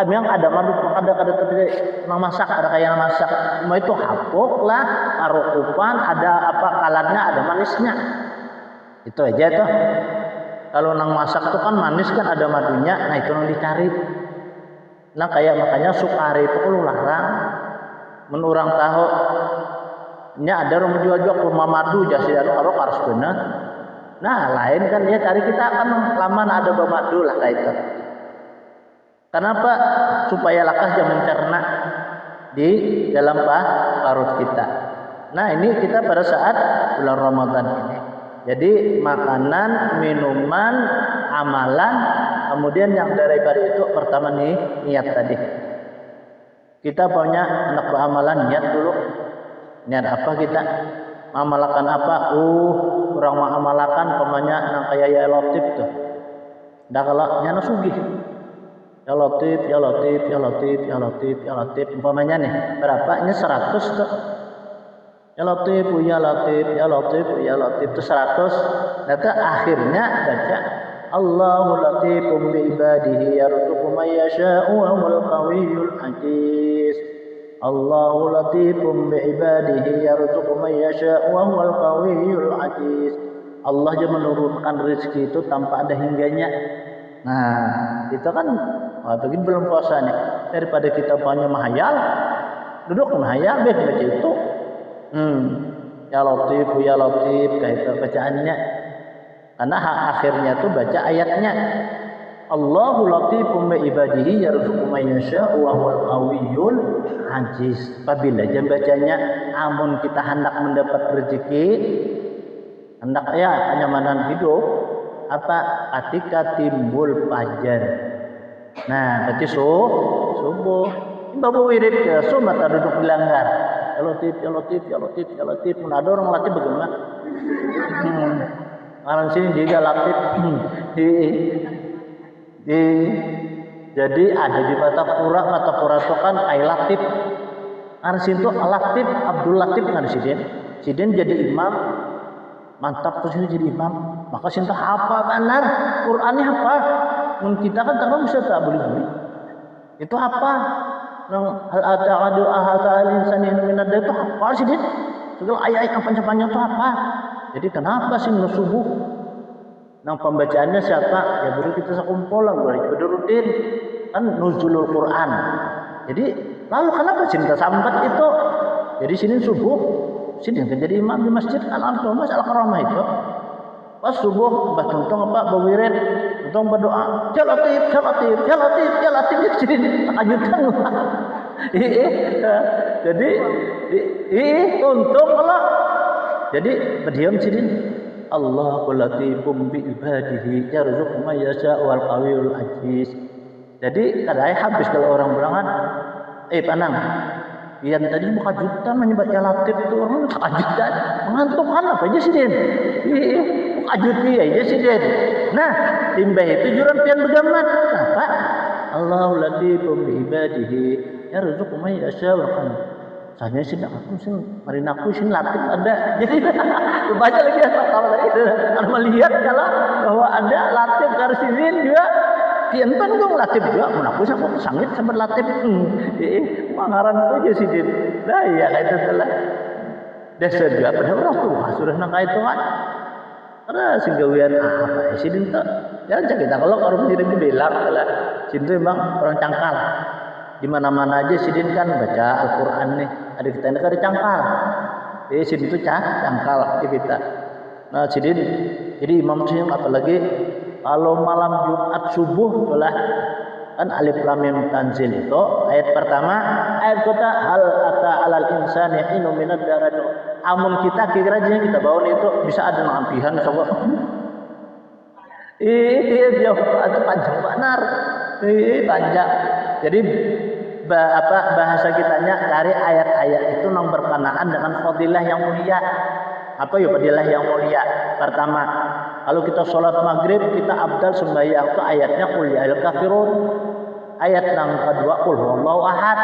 A: yang ada madu, ada tadi nang masak, ada kayak masak. Semua itu hapuk lah, karukupan, ada apa kalarnya, ada manisnya. Itu aja tuh. Kalau nang masak tuh kan manis kan ada madunya, nah itu yang dicari. Nah kayak makanya sukari itu kalau larang, menurang tahu. Ini ada orang jual kurma madu jasi kalau harus benar. Nah lain kan dia cari kita kan lama ada madu lah kayak itu. Kenapa? Supaya lekas jangan mencerna di dalam perut kita. Nah ini kita pada saat bulan Ramadan ini. Jadi makanan, minuman, amalan, kemudian yang daripada itu pertama nih niat tadi. Kita punya anak beramalan niat dulu. Niat apa kita? Mengamalkan apa? Orang mengamalkan pemanya nang kayak ya Latif tuh. Dah kalau nyana sugih. Ya Latif, ya Latif, ya Latif, ya Latif, ya Latif. Umpamanya nih berapa? Ini 100 tuh. Ya Latif, ya Latif, ya Latif, ya Latif itu 100. Nanti akhirnya baca Allahu latifum bi ibadihi yarzuqu man yasha'u wa huwal qawiyyul aziz. Allahu latifum bi ibadihi yarzuqu man yasha'u wa huwal qawiyyul aziz. Allah aja menurunkan rezeki itu tanpa ada hingganya. Nah, itu kan begini belum puasa nih. Daripada kita punya mahayal, duduk mahayal baca itu. Ya Latif kayak itu bacaannya. Karena akhirnya tuh baca ayatnya. Allahu latifum bi ibadihi yarzuqu man yasha'u wa huwal qawiyyul aziz. Apabila jam bacanya amun kita hendak mendapat rezeki, hendak ya kenyamanan hidup, apa ketika timbul fajar. Nah, berarti subuh. Babu wirid ke mata duduk dilanggar. Ya Latif, ya Latif, ya Latif, ya Latif. Mun ada orang latih bagaimana? Orang sini juga Latif. Jadi ada di mata pura itu kan kayak Latif. Orang sini tuh Latif, Abdul Latif kan Sidin jadi imam. Mantap terus ini jadi imam. Maka sinta apa benar? Qur'annya apa? Mun kita kan tak bisa tak beli. Itu apa? Nang al-adu al-insani minad itu apa sih dia? Segala ayat yang panjang-panjang itu apa? Jadi kenapa sih subuh? Nang pembacaannya siapa? Ya baru kita sekumpulan, baru rutin kan nuzulul Quran. Jadi lalu kenapa sih kita sambat itu? Jadi sini subuh, sini kan jadi imam di masjid Al-Thomas Al-Karamah itu. Pas subuh mbah contoh apa bawirid, contoh berdoa, ya Latif, ya Latif, ya Latif, ya Latif jadi lanjutan. Jadi untung kalau jadi berdiam sini Allahu latifum bi ibadihi yarzuqu man yasha'u wal qawiyyul aziz. Jadi kadang habis kalau orang berangan panang yang tadi muka juta menyebut ya Latif itu orang kajutan mengantuk kan apa aja sih Den? Muka juta aja sih Den. Nah timbah itu juran pian begamat apa? Allahu latifum bi ibadihi yarzuqu man yasha'u wal qawiyyul. Saya sih aku sih marinaku sih Latif ada. Jadi baca lagi kalau tadi ada melihat kalau bahwa ada Latif Karsidin juga piantan dong Latif juga. Menaku aku sangit sama Latif. Pangaran aja sih Din. Nah iya kayak itu telah. Dasar juga pada orang tua sudah nang itu kan. Ada singgawian apa sih Din tuh. Ya kita kalau orang jadi dibilang lah. Sin itu memang orang cangkal. Di mana-mana aja Sidin kan baca Al-Qur'an nih. Ada kita ini ada cangkal. Jadi Sidin itu cangkal kita. Nah Sidin jadi imam sih apalagi kalau malam Jumat subuh itulah Kan alif lam mim tanzil itu ayat pertama, ayat kata hal ata alal insani hinu minad daraj. Amun kita kira kita bawa itu bisa ada nampihan coba. Dia itu panjang benar. Panjang. Jadi bahasa kitanya cari ayat-ayat itu yang berkenaan dengan fadilah yang mulia. Apa ya fadilah yang mulia? Pertama, kalau kita sholat maghrib kita abdal sembahyang itu ayatnya qul ya ayyuhal kafirun. Ayat yang kedua qul huwallahu ahad.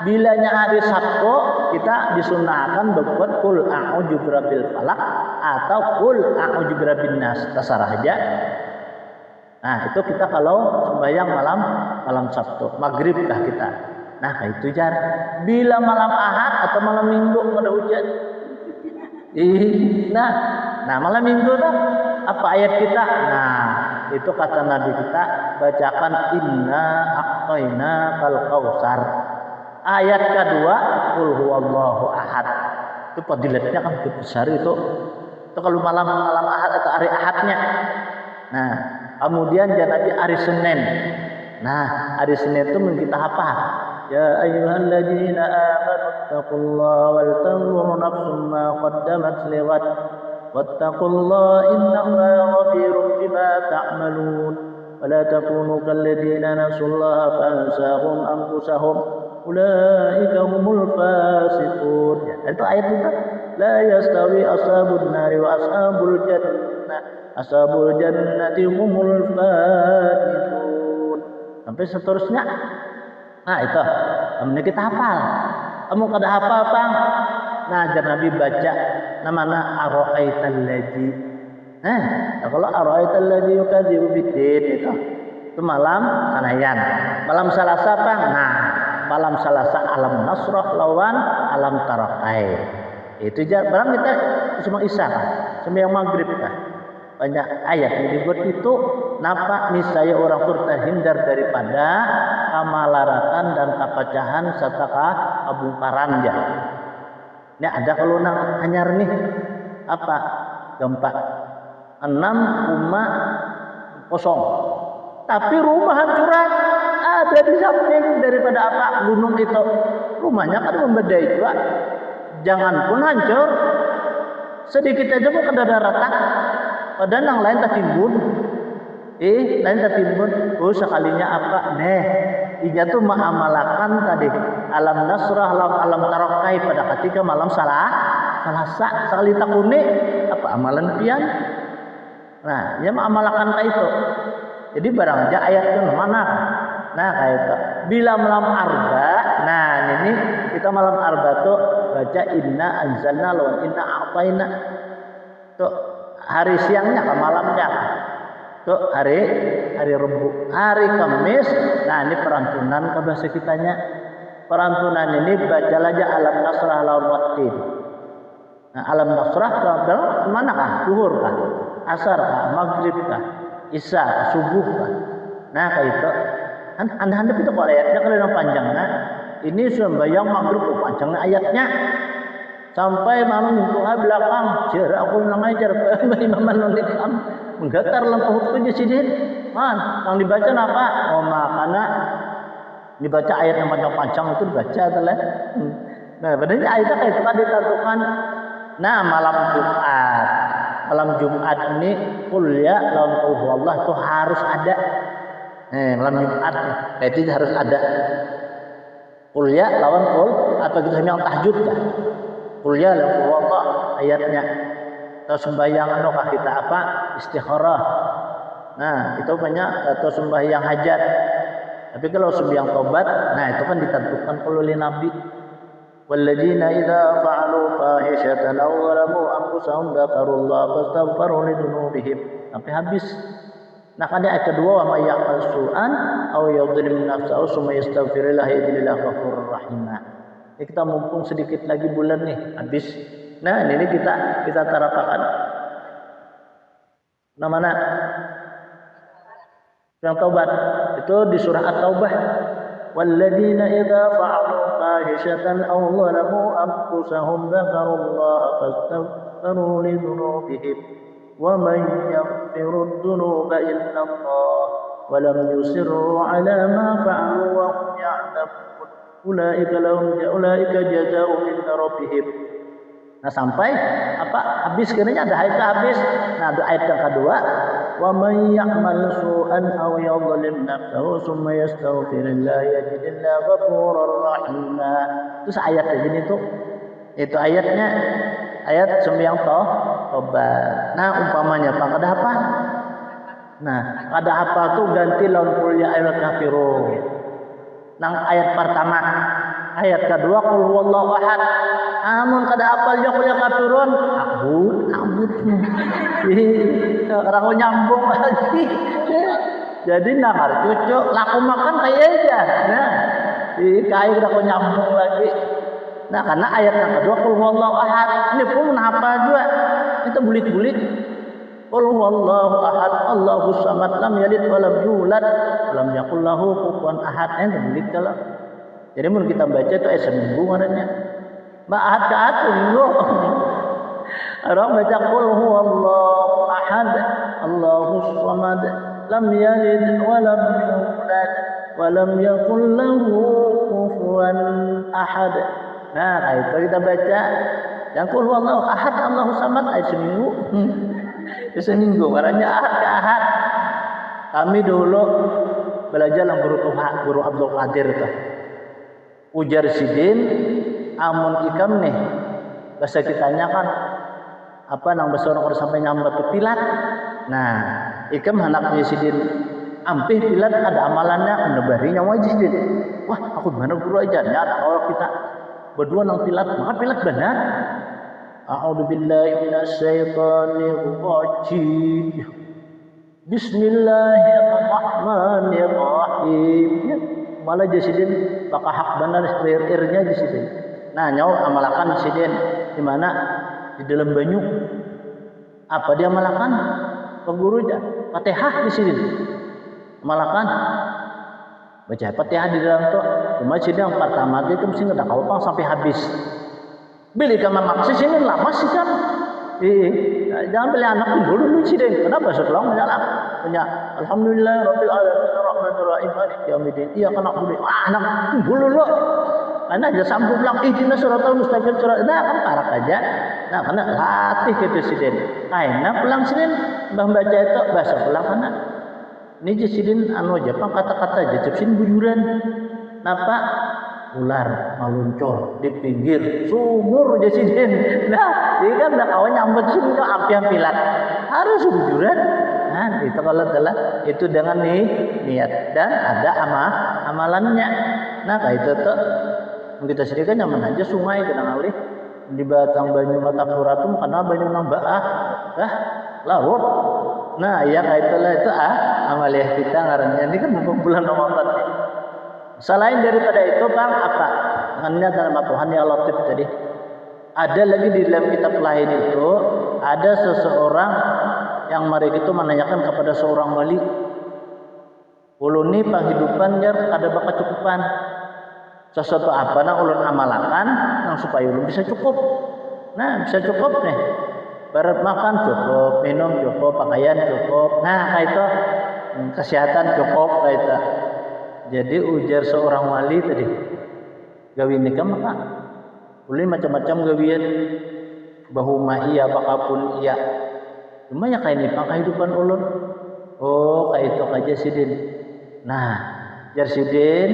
A: Bilanya hari Sabtu kita disunahkan berbuat qul a'udzu birabbil falaq atau qul a'udzu birabbin nas, terserah aja. Nah, itu kita kalau sembahyang malam Sabtu, maghrib kah kita. Nah, kayak itu jar. Bila malam Ahad atau malam Minggu ada hujan. Nah malam Minggu dah apa ayat kita? Nah, itu kata Nabi kita bacakan inna a'tayna kal kautsar. Ayat kedua qul huwallahu ahad. Itu fadilatnya kan besar itu. Itu kalau malam Ahad atau hari Ahadnya. Nah, kemudian jadi hari Senin. Nah, hari Senin itu kita apa? Ya ayyuhalladzina amanu taqullaha wal tanzur nafsum ma qaddamat lighad wattaqullaha innallaha khabirun bima ta'malun wa la takunu kalladzina nasullaha fansahum anfusahum ulaika humul fasiqun. Ya, itu ayat itu. La yastawi ashabun nari wa ashabul jannah ashabul jannati humul faizun. Sampai seterusnya. Nah itu, kemudian kita hafal. Kamu kada hafal bang. Nah jar Nabi baca namanya ara'aital ladzi. Kalau ara'aital ladzi yukadzibu biddin itu malam Senin. Malam Selasa bang. Nah malam Selasa alam nasrah lawan alam tarakai. Itu jar barang kita cuma isya kan, sembahyang maghrib kan. Banyak ayat yang dibuat itu napa niscaya orang itu terhindar daripada kamalaratan dan kepecahan serta kebongkaran ya. Ini ada kalau nang anyar nih apa gempa 6,0 tapi rumah hancuran ada di samping daripada apa gunung itu rumahnya kan membedai juga jangan pun hancur sedikit aja mau ke daratan padahal yang lain tak timbun lain tak timbun sekalinya apa inya tuh mengamalkan tadi alam nasrah alam tarakai pada ketika malam Selasa sekali takuni apa amalan pian nah dia mengamalkan itu jadi barang aja ayat itu mana nah kayak itu bila malam arba nah ini kita malam arba tuh baca inna anzalna lawan inna a'tayna tuh hari siangnya ke malamnya tuh hari Rabu hari Kamis nah ini perantunan ke bahasa kitanya perantunan ini baca aja alam nasrah lawan wattin nah alam nasrah dalam mana kah zuhur kah asar kah maghrib kah isya kah subuh kah nah kayak itu anda itu kalau ayatnya kalau yang panjangnya ini sembahyang maghrib panjangnya ayatnya sampai malam minggu belakang jar aku ngajar imaman nulikam menggetar lampu itu sidin yang dibaca apa makanya dibaca ayat yang panjang-panjang itu dibaca adalah nah padahal ayatnya kayak itu ditentukan nah malam Jumat ini kuliah lawan Allah itu harus ada malam Jumat itu harus ada kuliah lawan atau kita yang tahajud kan kuliah lawan Allah ayatnya atau sembahyang anukah kita apa istikharah nah itu banyak atau sembahyang hajat tapi kalau sembahyang tobat nah itu kan ditentukan oleh Nabi walladzina idza fa'alu fahishatan aw zalamu anfusahum dzakarullaha fastaghfiru lidzunubihim sampai habis. Nah kan ayat kedua wa may ya'mal su'an aw yadhlim nafsahu summa yastaghfirillah yajidillahu ghafurur rahim. Ini kita mumpung sedikit lagi bulan nih habis. Nah ini kita tarapakan. Nah mana yang taubat itu di surah At-Taubah walladzina idza fa'alu fahishatan aw zalamu anfusahum dzakarullaha fastaghfiru lidzunubihim wa man yaghfiru dzunuba illallah ولم يصروا على ما فعلوا وهم يعلمون أولئك جزاؤهم عند ربهم. Nah sampai habis kiranya ada ayat habis. Nah ada ayat yang kedua, wa may ya'mal su'an aw yadhlim nafsahu tsumma yastaghfirullah yajidillahu ghafurur rahim. Terus ayatnya gini tuh. Itu ayatnya ayat 9 tobat. Nah umpamanya ada apa? Nah ada apa tuh ganti lawan kuliah ayat kafirun. Nang ayat pertama, ayat kedua qul huwallahu ahad. Amun kada apal ya kuliah kafirun, abud. Orang nyambung lagi. Jadi nakar cucu laku makan kayak aja. Nah, kayak udah nyambung lagi. Nah, karena ayat yang kedua qul huwallahu ahad. Ini pun hafal juga. Kita bulit-bulit. Qul huwallahu ahad, Allahus samad, lam yalid wa lam yulad, wa lam yakul lahu kufuwan ahad. Bulit kalau. Jadi mun kita baca itu seminggu ngarannya. Ahad ke ahad seminggu. Orang baca qul huwallahu ahad, Allahus samad, lam yalid wa lam yulad, wa lam yakul lahu kufuwan ahad. Nah, itu kita baca yang qul huwallahu ahad, Allahus samad seminggu. Seminggu karena ahad ke ahad. Kami dulu belajar yang guru Abdul Qadir tuh. Ujar sidin amun ikam nih bahasa kitanya kan nang bahasa orang sampai nyambat ke pilat. Nah, ikam anaknya sidin ampih pilat ada amalannya menebarinya wajib sidin. Wah, aku mana guru aja nyata kalau kita berdua nang pilat, maka pilat benar. A'udzu billahi minasyaitonir rajim. Bismillahirrahmanirrahim. Malah jasidin bakal hak benar ir-irnya jasidin. Nah, nyawa amalakan jasidin di mana? Di dalam banyu. Apa dia amalakan? Ke guru aja. Fatihah jasidin. Amalakan baca Fatihah di dalam tuh. Cuma jasidin yang pertama dia mesti enggak kapal sampai habis. Beli kamar maksud sini lama sih kan. Jangan beli anak dulu sih deh. Kenapa setelah punya alhamdulillah rabbil alamin arrahmanir rahim maliki yaumiddin. Iya kan aku beli anak dulu lo. Karena aja sambung bilang ihdinas siratal mustaqim nah kan parak aja. Nah karena latih ke presiden. Karena pulang sini mbah baca itu bahasa pulang karena ini jasidin anu aja kata-kata aja cepsin bujuran. Napa? Ular meluncur di pinggir sumur jasidin. Nah, dia kan udah kawan nyambut sini tuh ampian pilat. Harus bujuran. Nah, itu kalau telah itu dengan niat dan ada amalannya. Nah, kayak itu tuh kita sendiri kan nyaman aja sungai kita ngalih di batang banyu mata puratum karena banyu nambah laut. Nah, ya kayak itulah itu amaliah kita ngarannya ini kan bulan Ramadan. Selain daripada itu Bang apa? Dengan dalam Tuhan ya Latif tadi. Ada lagi di dalam kitab lain itu ada seseorang yang mereka itu menanyakan kepada seorang wali. Ulun ini penghidupannya ada bakal cukupan. Sesuatu apa nah ulun amalakan yang supaya ulun bisa cukup. Nah, bisa cukup nih. Berat makan cukup, minum cukup, pakaian cukup. Nah, kayak itu kesehatan cukup kayak itu. Jadi ujar seorang wali tadi, gawi nikah maka boleh macam-macam gawian, bahuma iya, apapun iya. Cuma ya kayak nikah kehidupan ulun. Oh kayak itu aja sidin. Nah, jar sidin,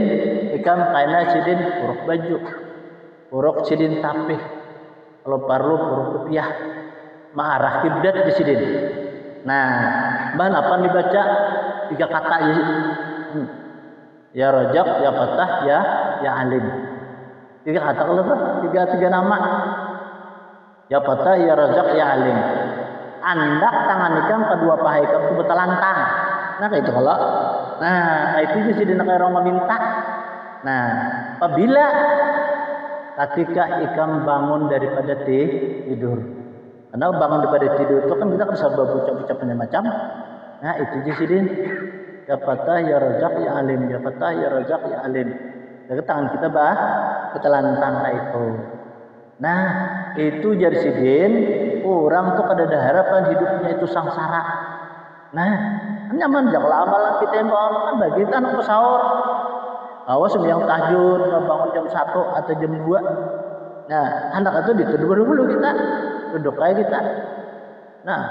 A: ikan kaina sidin uruk baju, uruk sidin tapih. Kalau perlu uruk rupiah, ma'arah kibdat di sidin. Nah, bahan apa dibaca? 3 kata aja. Ya Rajab, ya Fatah, ya Alim. 3 kata kalau tuh, 3 nama. Ya Fatah, ya Rajab, ya Alim. Andak tangan ikam kedua paha ikam itu betalantang. Nah kayak itu kalau. Nah kayak itu sih di negara orang meminta. Nah apabila ketika ikam bangun daripada tidur. Karena bangun daripada tidur itu kan kita kan serba ucap-ucap macam. Nah itu sih din. Ya Fatah, ya Razak, ya Alim. Ya Fatah, ya Razak, ya Alim. Jadi tangan kita betalantang itu. Nah itu jadi sidin orang tuh kada ada harapan hidupnya itu sangsara. Nah nyaman jak lah amalan kita yang kan bagi kita anak sahur. Awas sembahyang tahajud, bangun jam 1 atau jam 2. Nah, hendak itu dituduh dulu kita. Duduk kayak kita. Nah,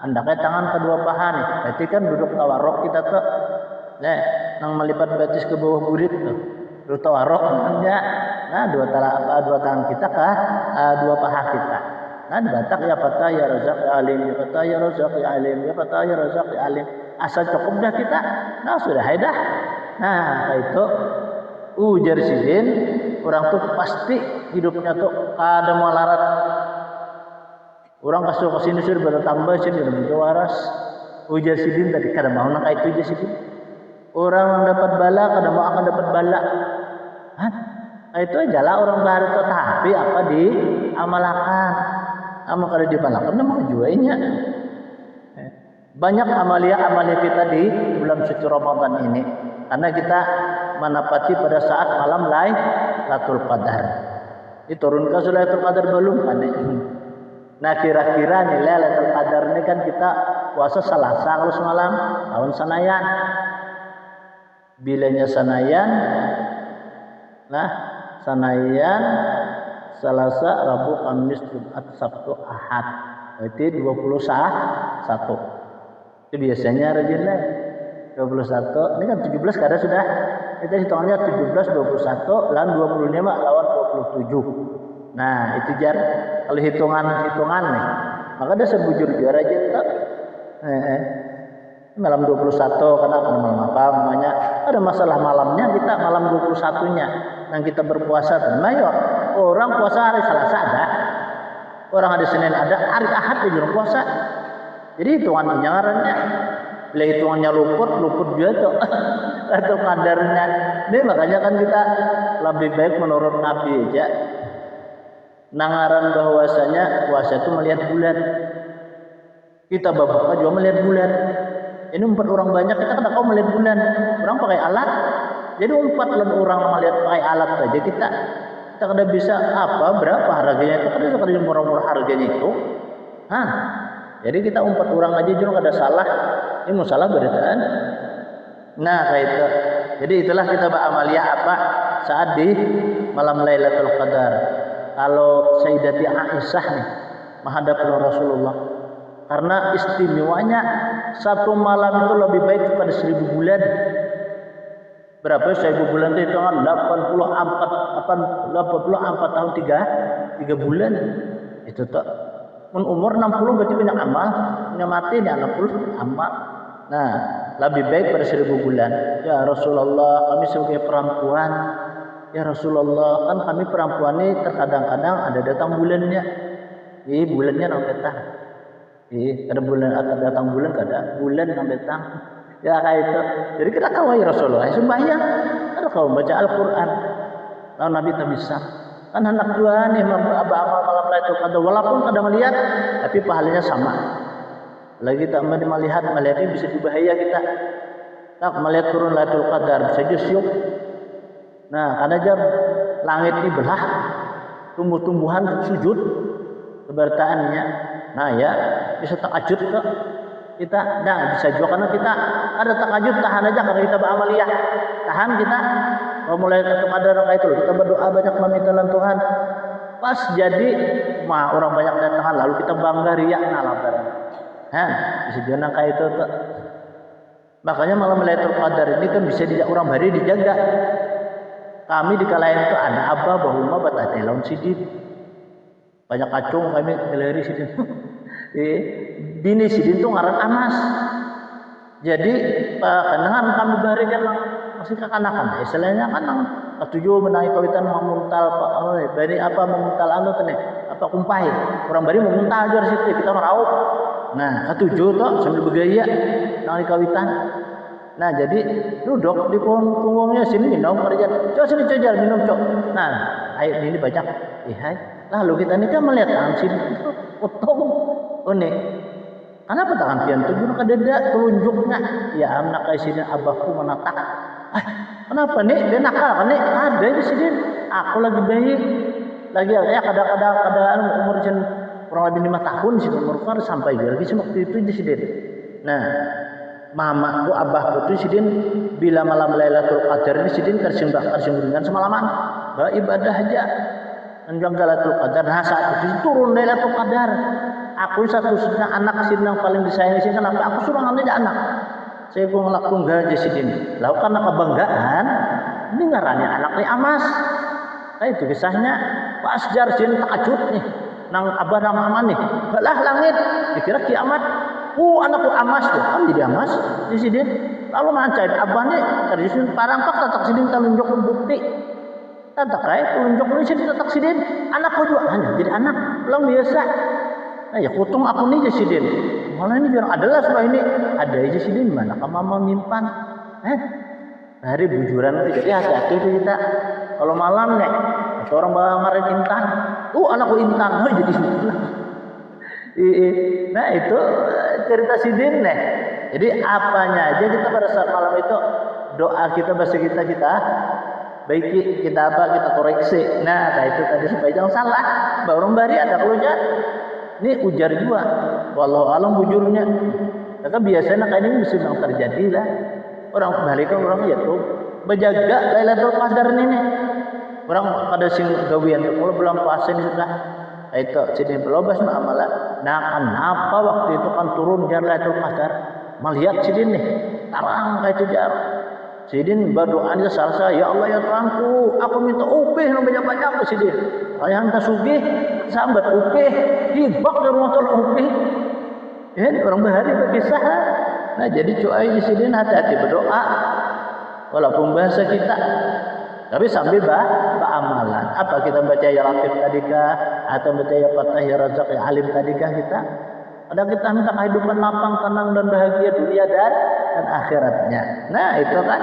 A: hendaknya tangan kedua paha nih. Berarti kan duduk tawarruk kita tuh. Nah, nang melipat betis ke bawah burit tuh. Duduk tawarruk namanya. Nah, dua tangan kita kah? Dua paha kita. Nah, dibatak ya Fatah ya Razak ya Alim, ya Fatah ya Razak ya Alim, ya Fatah ya Razak ya Alim. Asal cukup dah kita. Nah, sudah dah. Nah, itu ujar sidin orang tuh pasti hidupnya tuh kada mau larat. Orang kasih kesini sih bertambah sih dalam waras. Ujar sidin tadi kada mau nak itu ujar sidin. Orang dapat bala kada mau akan dapat bala. Hah? Itu aja lah orang baru tuh tapi apa di amalakan. Amal kada dibalakan mau juainya. Banyak amalia kita di bulan suci Ramadan ini karena kita menapati pada saat malam Lailatul Qadar. Diturunkan Lailatul Qadar belum kan? Nah kira-kira nih Lailatul Qadar ini kan kita puasa Selasa kalau semalam tahun Sanayan. Bilanya Sanayan, nah Sanayan Selasa, Rabu, Kamis, Jumat, Sabtu, Ahad. Berarti 21. Itu biasanya rajinlah 21. Ini kan 17 kada sudah. Kita hitungannya 17, 21, lawan 25 lawan 27. Nah, itu jar kalau hitungan nih. Maka ada sebujur juara aja tak. Malam 21 karena malam apa namanya? Ada masalah malamnya kita malam 21-nya. Yang kita berpuasa mayor. Orang puasa hari Selasa ada. Orang hari Senin ada, hari Ahad juga puasa. Jadi hitungan penyarannya, bila hitungannya luput juga tuh atau kadarnya. Ini makanya kan kita lebih baik menurut Nabi aja. Nangaran bahwasanya puasa itu melihat bulan. Kita berbuka juga melihat bulan. Ini 4 orang banyak kita kada kau melihat bulan. Orang pakai alat. Jadi 4 orang melihat pakai alat saja kita kada bisa apa berapa harganya itu kada murah-murah harganya itu. Hah? Jadi kita 4 orang aja juga kada salah. Ini masalah beritaan. Nah kayak itu. Jadi itulah kita beramaliyah apa saat di malam Lailatul Qadar. Kalau Sayyidati Aisyah nih menghadap Rasulullah. Karena istimewanya satu malam itu lebih baik daripada 1000 bulan. Berapa 1000 bulan itu hitungan 84 tahun 3 bulan. Itu tuh umur 60 berarti banyak amal, punya mati nih 60 amal. Nah, lebih baik pada 1000 bulan. Ya Rasulullah, kami sebagai perempuan, ya Rasulullah, kan kami perempuan ini terkadang-kadang ada datang bulannya. Bulannya nang datang. Ada bulan ada datang bulan kada bulan nang datang. Ya kayak itu. Jadi kita kawai Rasulullah sembahyang. Ada kau baca Al-Qur'an. Lalu Nabi tak bisa. Kan hendak dua nih amal malam Lailatul Qadar walaupun kada melihat tapi pahalanya sama. Lagi tak melihat ini bisa dibahaya kita. Tak melihat turun Lailatul Qadar bisa jusyuk. Nah, karena jam langit ini belah tumbuh-tumbuhan sujud kebertaannya. Nah ya bisa takajud ke kita. Nah bisa juga karena kita ada takajud tahan aja karena kita beramaliyah. Tahan kita mau mulai ketemu ada kayak itu kita berdoa banyak meminta Tuhan. Pas jadi orang banyak datangan lalu kita bangga riak ngalah barang. Bisa juga kayak itu tuh. Makanya malam Lailatul Qadar ini kan bisa orang bari dijaga. Kami di kalayan itu ada abah bahuma batate laun sidin. Banyak kacung kami ngeleri sidin. Bini sidin itu ngaran Anas. Jadi kenangan kami bari kan masih kekanakan. Istilahnya kan ketujuh menaik kawitan memuntal bari apa memuntal tene apa kumpai. Orang bari memuntal aja situ kita meraup. Nah ketujuh tuh sambil bergaya menaik kawitan. Nah jadi duduk di punggungnya sini minum kerja. Coba sini coba minum cok. Nah air ini banyak. Hai. Lalu kita ini kan melihat sini itu potong unik. Kenapa tangan pian itu guna kadeda telunjuknya? Ya anak kayak sini abahku menatap. Kenapa nih? Dia nakal kan nih? Ada di sini. Aku lagi baik. Lagi ya kadang-kadang umur kurang lebih 5 tahun sih umurku sampai lagi waktu itu di sini. Nah mamaku abahku itu sidin bila malam Lailatul Qadar ini sidin karsing dengan semalaman ibadah aja menjelang Lailatul Qadar. Nah saat itu turun Lailatul Qadar. Aku satu-satunya anak sidin yang paling disayang sih kenapa aku suruh aja anak. Saya gua ngelak tunggal aja sidin. Lalu karena kebanggaan ini ngarani anak nih amas. Nah itu kisahnya Pak Asjar sidin takajut nih. Nang abah nama mama nih. Balah langit dikira kiamat. Anakku amas tuh, kan jadi amas di sini. Lalu mancai abahnya dari sini parangkak tatak sini telunjuk bukti. Tatak telunjuk ini sini tatak sini. Anakku juga hanya jadi anak, belum biasa. Nah ya kutung aku nih jadi sini. Malah ini biar adalah sebab ini ada aja sini mana kamu mau nyimpan? Hari bujuran itu jadi hati-hati kita. Kalau malam nih, atau orang bawa ngaret intan. Anakku intan, jadi sini. Nah itu cerita sidin nih. Jadi apanya aja kita pada saat malam itu doa kita bahasa kita baiki kita kita koreksi. Nah itu tadi supaya jangan salah. Baru bari ada keluar. Ini ujar juga. Wallahu alam bujurnya. Maka biasanya kayak ini mesti yang terjadi lah. Orang kembalikan orang ya tuh berjaga Lailatul Qadar ini. Orang pada sing gawian kalau bulan puasa ini sudah itu sidin pelobas amalan. Nah kenapa waktu itu kan turun Lailatul Qadar melihat sidin nih tarang kayak itu jar sidin berdoa aja salsa ya Allah ya Tuhanku aku minta upih banyak-banyak ke sidin saya hantar sugih sambat upih hibak dari motor upih orang bahari berkisah. Nah jadi cuai sidin hati-hati berdoa walaupun bahasa kita tapi sambil amalan. Apa kita baca ya Latif tadikah atau baca ya Fatah ya Razak ya Alim tadikah kita? Ada kita minta kehidupan lapang, tenang dan bahagia dunia dan akhiratnya. Nah itu kan.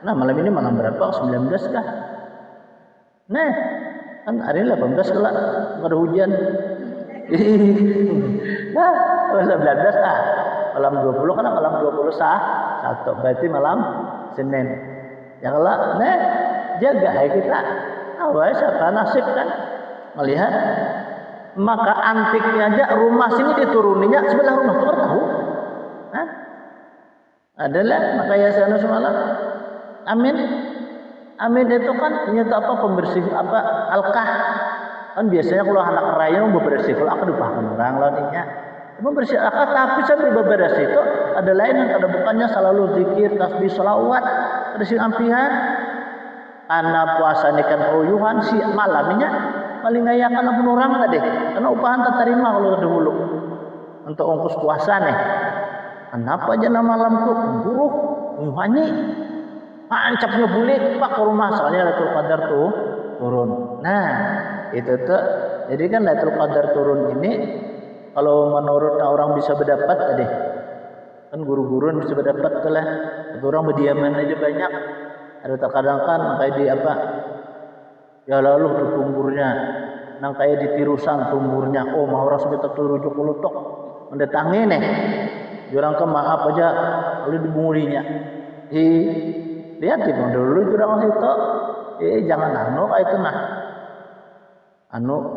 A: Nah malam ini malam berapa? 19 kah? Nah kan hari 18 lah nggak ada hujan. Nah 19 malam 20 kan malam 20 satu berarti malam Senin. Ya kalau jaga kita awas apa nasib kan melihat maka antiknya aja rumah sini dituruninya sebelah rumah tuh tahu adalah maka ya sana semalam amin itu kan nyata apa pembersih apa alkah kan biasanya kalau anak raya bebersih kalau aku dipakai orang lainnya membersih alkah tapi sambil bebersih itu ada lain yang ada bukannya selalu zikir tasbih selawat ada sing ampihan karena puasa ini kan ruyuhan si malamnya paling ngayakan pun orang tadi karena upahan tak terima kalau dahulu untuk ongkos puasa nih kenapa aja malam tuh buruk nyuhani ancapnya bulik pak ke rumah soalnya Lailatul Qadar tuh turun. Nah itu tuh jadi kan Lailatul Qadar turun ini kalau menurut orang bisa berdapat tadi kan guru-guru bisa berdapat tuh lah orang berdiaman aja banyak ada terkadang kan kayak di apa ya lalu tuh tumburnya nang kayak di tirusan tumburnya mau orang sebetul turujuk ulutok mendatangi nih jurang ke maaf aja oleh dibungulinya lihat di dulu jurang situ jangan kayak itu nah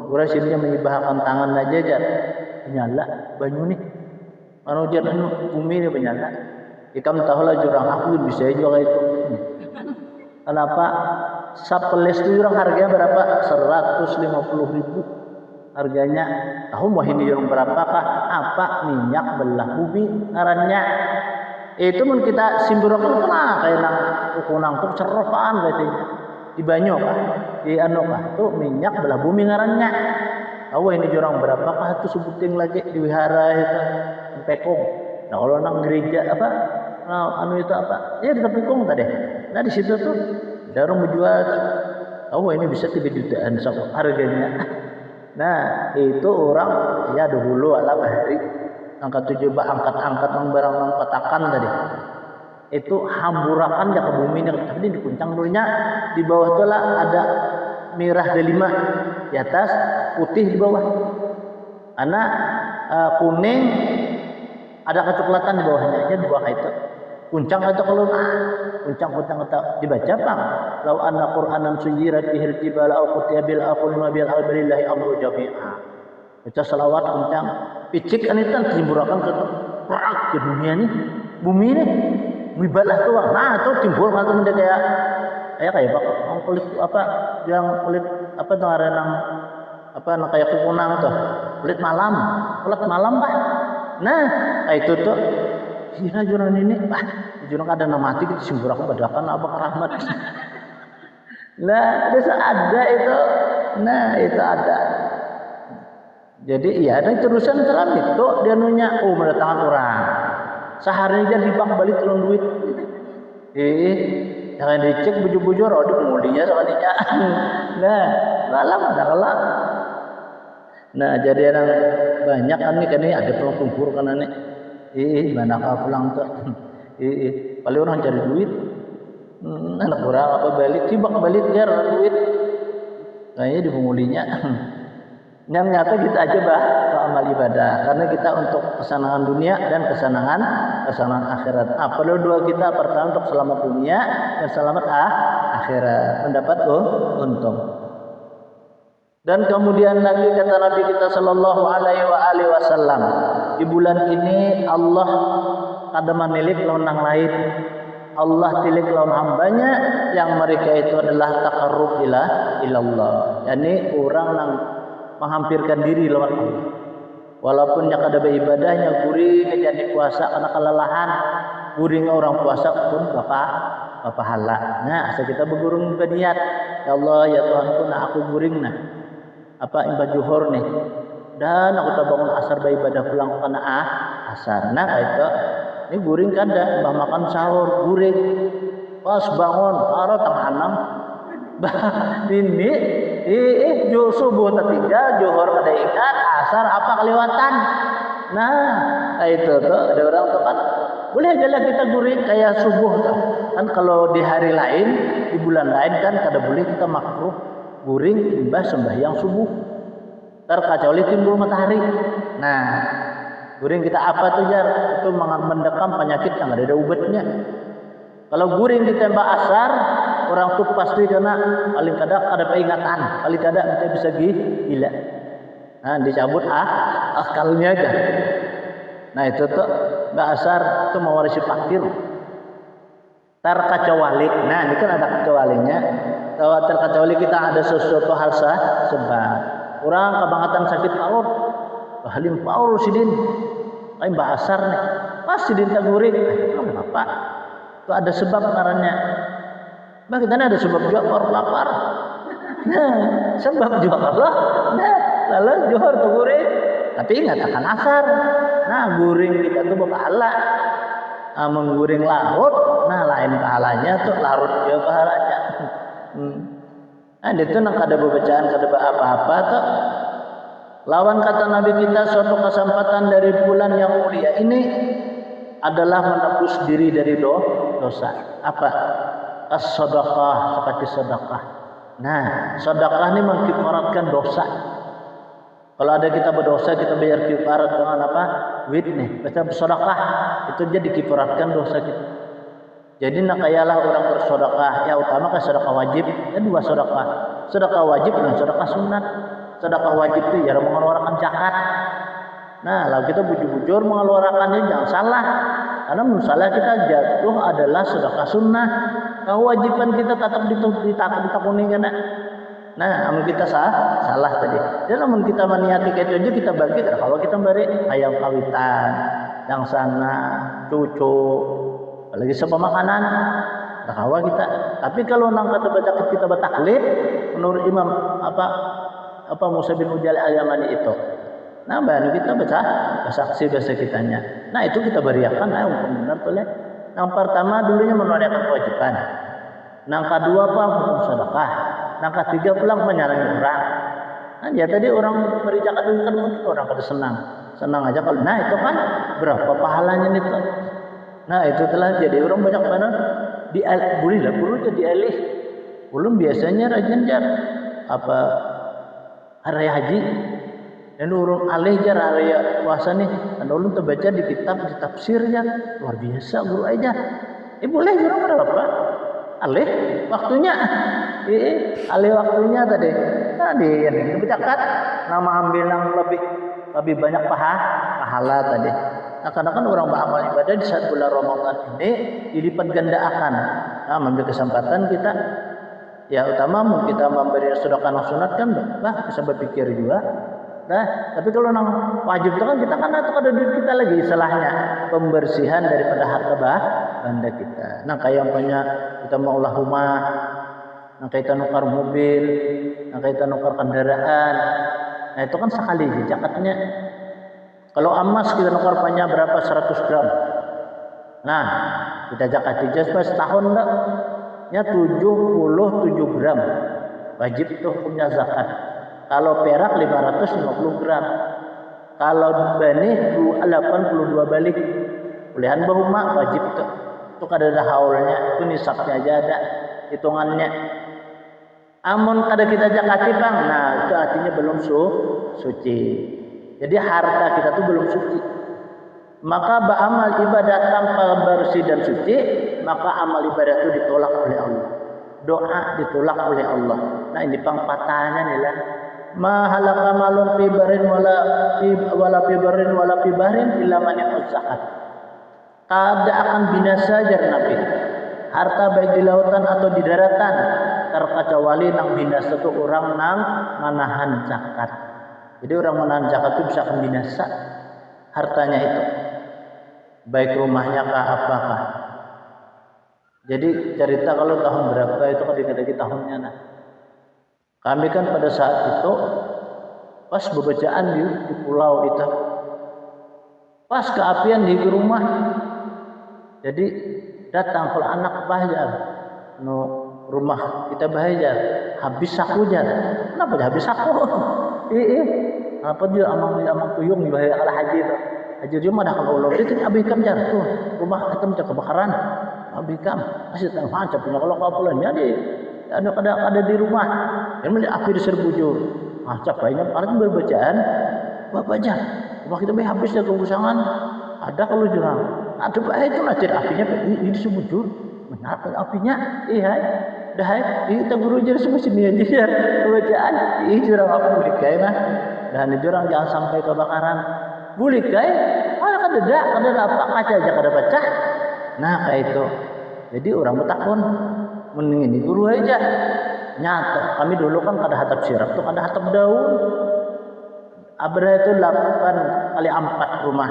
A: urang sini menyibahkan tangan aja nyala banyu nih jar bumi ini menyala ikam tahu lah jurang aku bisa juga itu kenapa sapeles itu jurang harganya berapa 150.000 harganya tahu mau ini jurang berapakah apa minyak belah bumi ngarannya itu mun kita simburakan kena kayak nang ukunang tuh cerofaan berarti di banyu kah di kah tuh minyak belah bumi ngarannya tahu ini jurang berapakah itu sebuting lagi di wihara itu pekong. Nah kalau nang gereja apa itu apa ya di pekong tadi. Nah di situ tuh ada orang menjual ini bisa 3 jutaan harganya. Nah itu orang ya dahulu ala bahari angkat 7 angkat barang petakan tadi itu hamburakan ya ke bumi tapi di kuncang dulunya di bawah itu lah ada merah delima di atas putih di bawah kuning ada kecoklatan di bawahnya aja dua kayak itu kuncang atau kalau kuncang atau dibaca bang lau anna qur'anan suyirat bihil jibal au qutiya bil aqulima bil albillahi amru jami'a baca salawat kuncang picik anitan timburakan ke perak ke dunia nih bumi ini wibalah tuh. Nah itu timbul kan temen dia kayak pak kulit apa yang kulit apa tuh arenang apa kayak kukunang tuh kulit malam pak. Nah itu tuh kira jurang ini jurang ada nama mati gitu simbur aku badakan apa keramat. Nah itu ada itu. Nah itu ada. Jadi iya ada terusan teram itu dia nunya mendatangkan orang. Sehari aja dibang balik telung duit. Jangan dicek bujur-bujur di mulinya soalnya. Nah, malam ada kelak. Nah, jadi orang banyak kan ini ada pulang kumpul kan nih. Mana kau pulang tuh? Paling orang cari duit. Anak orang apa balik tiba balik dia duit. Kayaknya di pengulinya. Yang nyata kita aja amal ibadah karena kita untuk kesenangan dunia dan kesenangan akhirat. Perlu dua kita pertama untuk selamat dunia dan selamat akhirat mendapat untung. Dan kemudian lagi kata Nabi kita sallallahu alaihi wasallam di bulan ini Allah kada menilik lawan lain. Allah tilik lawan hambanya yang mereka itu adalah taqarrub ilallah. Yani orang yang menghampirkan diri lawan Allah. Walaupun yang ada ibadahnya guring jadi puasa karena kelelahan, guring orang puasa pun bapak pahala. Nah, asal kita bergurung berniat, ya Allah ya Tuhanku nak aku guring nah. Apa ibadah zuhur nih. Dan aku tak bangun asar beribadah pulang karena asar. Nah, itu ini guring kada, mbah makan sahur guring. Pas bangun arah tengah 6. Ini subuh ketiga, zuhur kada ingat, asar apa kelewatan. Nah, itu tuh ada orang tuh kan boleh aja lah kita guring kayak subuh tuh. Kan kalau di hari lain, di bulan lain kan kada boleh kita makruh guring imbah sembahyang subuh. Terkecuali timbul matahari. Nah, guring kita apa tuh jar? Itu mendekam penyakit yang ada obatnya. Kalau guring ditembak asar, orang tuh pasti karena paling kadang ada peringatan, paling kadang kita bisa gila. Nah, dicabut akalnya aja. Nah itu tuh mbak asar itu mewarisi fakir. Terkecuali, nah ini kan ada kecualinya. Kalau terkecuali kita ada sesuatu hal sebab orang kebangetan sakit paur, halim paur sidin, lain mbak asar nih, pas sidin tak guring, apa? Itu ada sebab karanya. Bah kita ada sebab juga orang lapar. Nah, sebab juga Allah. Nah, lalu johor tuh guring. Tapi ingat akan asar. Nah, guring kita tuh berpahala. Mengguring larut. Nah, lain pahalanya tuh larut juga pahalanya. Nah, itu nang kada bacaan kada apa-apa tuh. Lawan kata Nabi kita suatu kesempatan dari bulan yang mulia ini adalah menebus diri dari dosa. Apa? As-sadaqah, seperti sedekah. Nah, sedekah ini mengkifaratkan dosa. Kalau ada kita berdosa, kita bayar kifarat dengan apa? Wid nih. Baca sedekah itu jadi kifaratkan dosa kita. Jadi nak kayalah orang bersedekah, ya utama kan sedekah wajib, ya dua sedekah. Sedekah wajib dan sedekah sunat. Sedekah wajib itu ya mengeluarkan zakat. Nah, lalu kita bujur-bujur mengeluarkannya jangan salah. Karena menurut salah kita jatuh adalah sedekah sunnah. Kewajiban kita tetap ditakuni kan. Nah, namun kita salah tadi. Dan namun kita meniati itu aja kita bagi kalau kita beri ayam kawitan, yang sana, cucu, apalagi sebuah makanan, kawa kita. Tapi kalau nang kata baca kita bataklid menurut Imam apa Musa bin Ujal al-Yamani itu. Nah, baru kita baca saksi bahasa kitanya. Nah, itu kita beriakan hukum benar boleh. Yang pertama dulunya menunaikan kewajiban. Yang kedua apa hukum sedekah. Yang ketiga pulang menyarangi orang. Nah, dia tadi orang beri zakat itu kan mungkin orang pada senang aja kalau. Nah, itu kan berapa pahalanya itu. Nah, itu telah jadi orang banyak mana boleh lah perlu jadi alih. Belum biasanya rajin jar apa hari haji. Dan urun alih jar area puasa nih. Dan ulun terbaca di kitab di tafsirnya luar biasa guru aja. Boleh jurang berapa? Alih waktunya. Alih waktunya tadi. Tadi yang dibacakan nama ambil yang lebih banyak pahala tadi. Akan-akan orang beramal ibadah di saat bulan Ramadan ini dilipat gandakan. Nah, ambil kesempatan kita, ya utama kita memberi sedekah sunat kan, bisa berpikir juga. Nah, tapi kalau nang wajib itu kan kita kan ada duit kita lagi istilahnya pembersihan daripada harta benda kita. Nah, kayak punya kita mau ulah rumah, nah kita nukar mobil, nah kita nukar kendaraan. Nah, itu kan sekali zakatnya. Kalau emas kita nukar banyak berapa 100 gram. Nah, kita zakat aja setahun enggak? Ya 77 gram. Wajib tuh punya zakat. Kalau perak 550 gram. Kalau benih 82 balik. Pilihan bahuma wajib tuh. Itu kada ada haulnya, itu nisabnya aja ada hitungannya. Amun kada kita zakati bang, nah itu artinya belum suci. Jadi harta kita tuh belum suci. Maka beramal ibadah tanpa bersih dan suci, maka amal ibadah itu ditolak oleh Allah. Doa ditolak oleh Allah. Nah ini pangpatahnya nih lah. Ma halaka malun fi barin wala fi barin wala fi bahrin illa man zakat. Kada akan binasa jar Nabi. Harta baik di lautan atau di daratan terkecuali nang binasa itu orang nang menahan zakat. Jadi orang menahan zakat itu bisa akan binasa hartanya itu. Baik rumahnya kah apakah. Jadi cerita kalau tahun berapa itu kan dikatakan tahunnya nah. Kami kan pada saat itu pas bebacaan di pulau itu, pas keapian di rumah, jadi datang kalau anak bahajar, no rumah kita bahajar, habis sakunya, kenapa dia habis saku? Apa dia amang tuyung di bahaya ala haji itu, haji dia mana kalau ulo, dia abikam jar tuh, rumah kita macam kebakaran, abikam, masih tengah macam punya kalau pulannya di ada di rumah, yang melihat api diserbujur, macam banyak orang berbacaan, baca, rumah kita habis ya kerusakan, ada kalau jurang, ada bahaya itu nanti apinya ini diserbujur, menarik apinya, dah, kita guru jadi semua sini aja bacaan, jurang apa boleh kaya nah, dan jurang jangan sampai kebakaran, boleh kaya, kan ada apa kaca aja kada baca, nah kayak itu, jadi orang bertakun. Mending ini guru aja nyata kami dulu kan kada hatap sirap tuh kada hatap daun abra itu 8 kali 4 rumah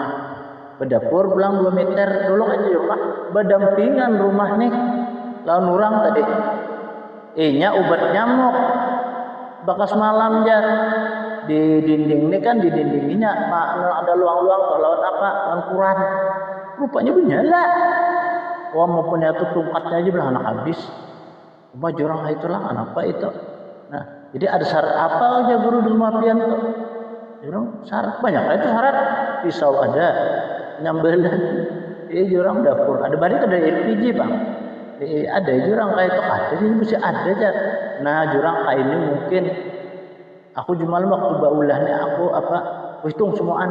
A: berdapur pulang 2 meter dulu aja rumah berdampingan rumah nih lawan orang tadi nya obat nyamuk bakas malam jar di dinding ini kan di dindingnya ada luang-luang lawan apa lawan kuran rupanya menyala wah mau punya tuh tungkatnya aja belah anak habis rumah jurang itulah apa itu. Nah, jadi ada syarat apa aja guru di rumah pian tuh? Jurang syarat banyak itu syarat. Pisau ada, nyambelan. Jurang dapur ada balik ada LPG bang. Ada jurang kayak itu ada jadi mesti ada aja. Nah jurang kayak ini mungkin aku jumal waktu baulahnya aku apa hitung semuaan.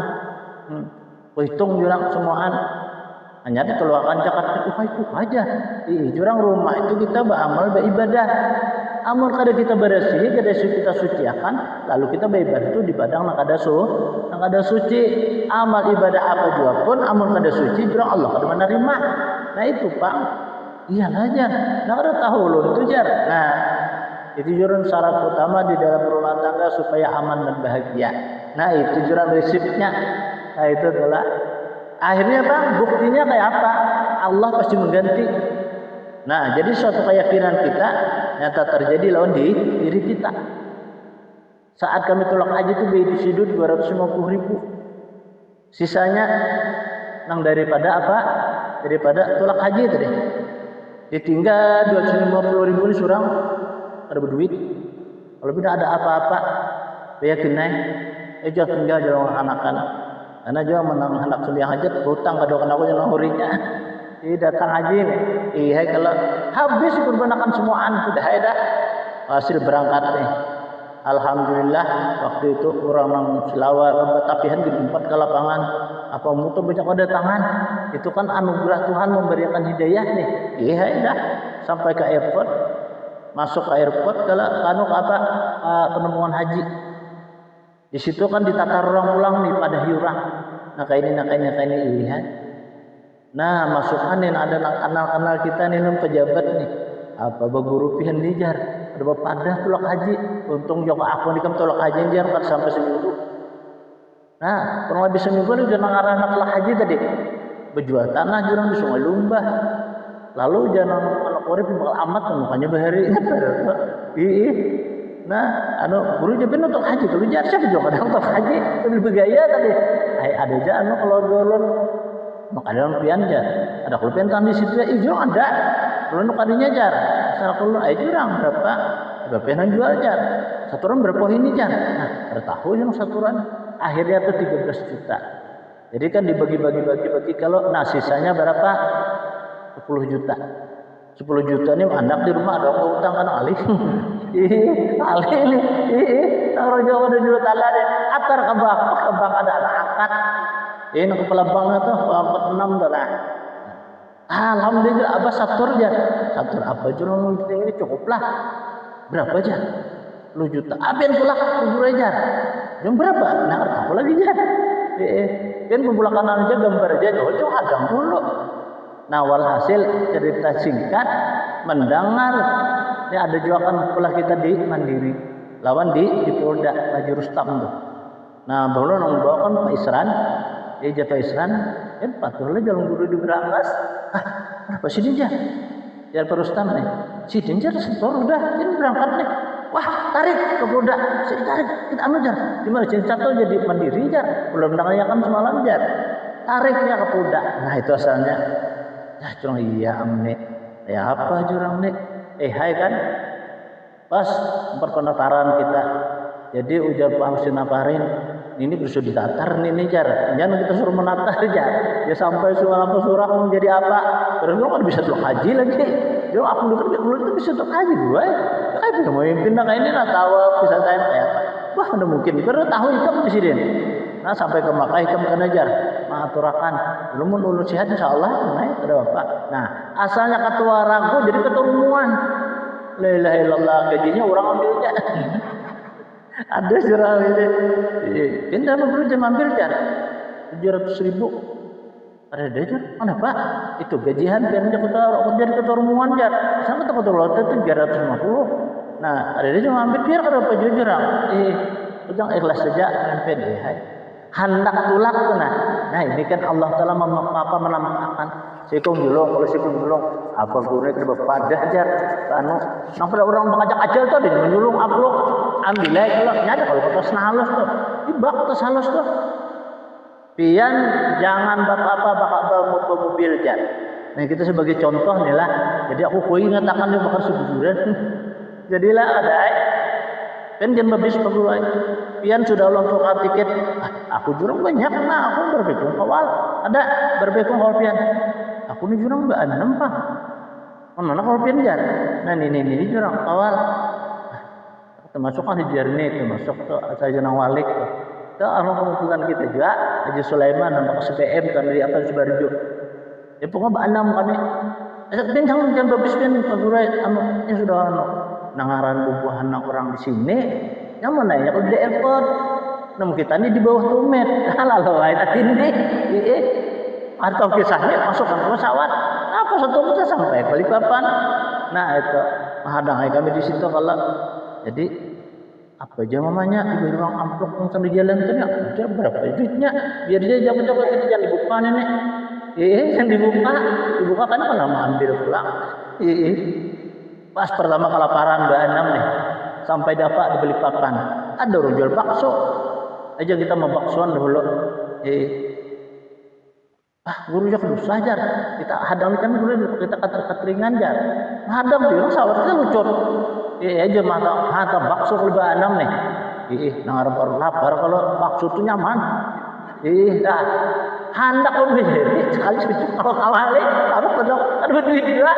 A: Hitung jurang semuaan. Hanya dikeluarkan zakat itu aja. Jurang rumah itu kita beramal beribadah. Amal kada kita bersih, kada kita suciakan, lalu kita beribadah itu di padang nang kada suci. Amal ibadah apa juga pun amal kada suci, jurang Allah kada menerima. Nah itu Pak. Iyalah jar. Nah kada tahu loh itu jar. Nah itu jurang syarat utama di dalam rumah tangga supaya aman dan bahagia. Nah itu jurang resipnya. Nah itu adalah akhirnya bang, buktinya kayak apa? Allah pasti mengganti. Nah, jadi suatu keyakinan kita nyata terjadi lawan di diri kita. Saat kami tolak haji itu di sidut 250.000. Sisanya nang daripada apa? Daripada tolak haji tadi. Ditinggal 250.000 ini surang ada berduit. Kalau tidak ada apa-apa, dia kenai. Jangan tinggal jalan anak-anak. Karena juga menang hendak sembahyang hajat hutang kadang aku yang hurinya. Datang haji nih. Kalau habis perbenakan semuaan sudah ada hasil berangkat nih. Alhamdulillah waktu itu orang nang selawat tapihan di tempat ke lapangan apa mutu banyak ada tangan itu kan anugerah Tuhan memberikan hidayah nih. Dah sampai ke airport masuk ke airport kalau apa penemuan haji. Di situ kan ditata orang pulang nih pada hiurang. Nah kayak ini ilihan. Nah masukkan nih ada kanal kita nih pejabat nih. Apa baguru pihan dijar. Ada bapadah tolak haji. Untung joko aku nih kam tolak haji jar kan sampai seminggu. Nah kurang lebih seminggu nih udah anak tolak haji tadi. Berjual tanah jurang di Sungai Lumbah. Lalu jangan anak korip bakal amat mukanya bahari. Nah, guru jadi untuk haji kalau jar siapa juga kadang untuk haji lebih bergaya tadi. Ada aja kalau golon maka dalam pian jar. Ada kalau pian di situ hijau ada. Kalau nuk adinya jar. Asal kalau jurang berapa pian jual jar. Satu orang berapa ini jar. Nah, ada tahu yang satu orang akhirnya tuh 13 juta. Jadi kan dibagi kalau sisanya berapa? 10 juta. 10 juta ini anak di rumah ada utang kan alih. Alih ini. Taruh jauh ada jual tanah deh. Atar kebang ada anak angkat. Ini kepala banknya tuh 46 dah. Alhamdulillah abah satur aja. Satur apa jurang ini cukuplah. Berapa aja? 10 juta. Abian pula kubur aja. Jam berapa? Nah, apa lagi aja? Kan pembulakan aja gambar aja. Jauh agam dulu. Nah walhasil cerita singkat mendengar ini ada juga kan pula kita di Mandiri lawan di Polda Haji Rustam tuh. Nah baru membawakan Pak Isran, dia Pak Isran, kan patutlah jalan guru di Berangas. Apa sih dia? Jar Pak Rustam nih, si Dinjar setor udah, ini berangkat nih. Wah tarik ke Polda, saya tarik kita jar. Gimana cerita tuh jadi Mandiri jar, belum menanyakan semalam jar. Tariknya ke Polda. Nah itu asalnya. Ya curang iya amne. Ya apa jurang nih? Hai kan? Pas perpendaftaran kita. Jadi ujar Pak Husin Aparin, ini bisa ditatar nih jar. Jangan kita suruh menatar jar. Ya sampai surah menjadi apa? Terus kan bisa untuk haji lagi. Jadi aku dulu itu bisa untuk haji gue. Kayak bisa mau pindah kayak ini lah tahu bisa saya kayak apa? Wah udah mungkin. Baru tahu ikam presiden. Nah sampai ke Makkah ikam ke Najar. Mengaturakan belum lulus sehat insyaallah naik ke Bapak. Nah, asalnya ketua ragu jadi ketua umuman. La ilaha illallah gajinya orang ambilnya. Ada surah ini. Pindah bekerja ambil jar. 700.000. Ada jar. Mana Pak? Itu gajian biarnya ketua umuman jar. Sama ketua lote itu 350. Nah, ada dia cuma ambil biar kalau Pak jujur. Ujang ikhlas saja sampai hai. Hendak tulak nah ini kan Allah Ta'ala menampakkan sikung julung kalau sikung julung apa gurih ke padah jar pada orang mengajak ajal tuh dia menjulung aplok ambil lagi kalau nyada kalau kertas halus tuh ibak kertas halus tuh pian jangan bakal mobil jar. Nah kita sebagai contoh nih lah jadi aku ingatkan dia bakal sebujuran jadilah ada kan dia habis pegawai pian sudah untuk tiket aku jurang banyak nah aku berbekung awal ada berbekung awal pian aku nih jurang mbak nampak mana kalau pian jar nah ini jurang awal termasuk kan di jernih termasuk tuh saja nawalik tuh kumpulan kita juga Haji Sulaiman nama SPM kan dari atas Subarjo ya pokoknya mbak enam kami jangan babis pian pegawai ini sudah nangaran bubuhan orang di sini yang mana ya kalau di airport namun kita ini di bawah tumet lalu tadi ini atau kisahnya masukkan ke pesawat apa satu kita sampai Balikpapan nah itu menghadang kami di situ kalau jadi apa aja mamanya di ruang amplop yang sambil jalan itu ya berapa duitnya biar dia jago-jago kita jangan dibuka nenek yang dibuka kan malah mau ambil pulang pas pertama kelaparan Mbak Anam nih sampai dapat di Balikpapan ada orang jual bakso aja kita mau baksoan dulu guru jak dosa jar kita hadang kan dulu kita kateringan jar hadang dia sawat kita lucur aja mata bakso ke Mbak Anam nih nangarap lapar kalau bakso itu nyaman dah hendak lebih sekali kalau awalnya kalau pedok aduh duit juga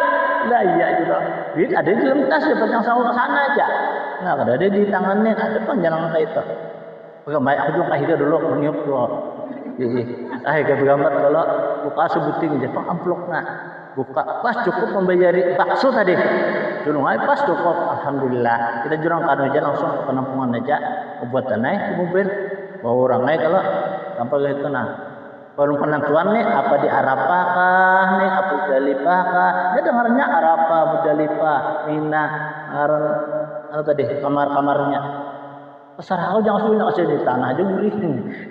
A: nah iya juga duit ada di dalam tas dapat yang sama ke sana aja nah ada di tangannya ada panjang kayak itu baik aku juga kahida dulu meniup dulu gambar kalau buka sebuting aja amplop nah buka pas cukup membayari bakso tadi dulu pas cukup alhamdulillah kita jurang kan aja langsung ke penampungan aja buat naik ke mobil bawa orang naik kalau sampai itu nah baru penentuan nih apa di Arafah kah nih, apa Muzdalifah kah. Dia dengarnya Arafah, Muzdalifah, Mina, tadi kamar-kamarnya. Pasar kau jangan sulit kasih di tanah aja gurih.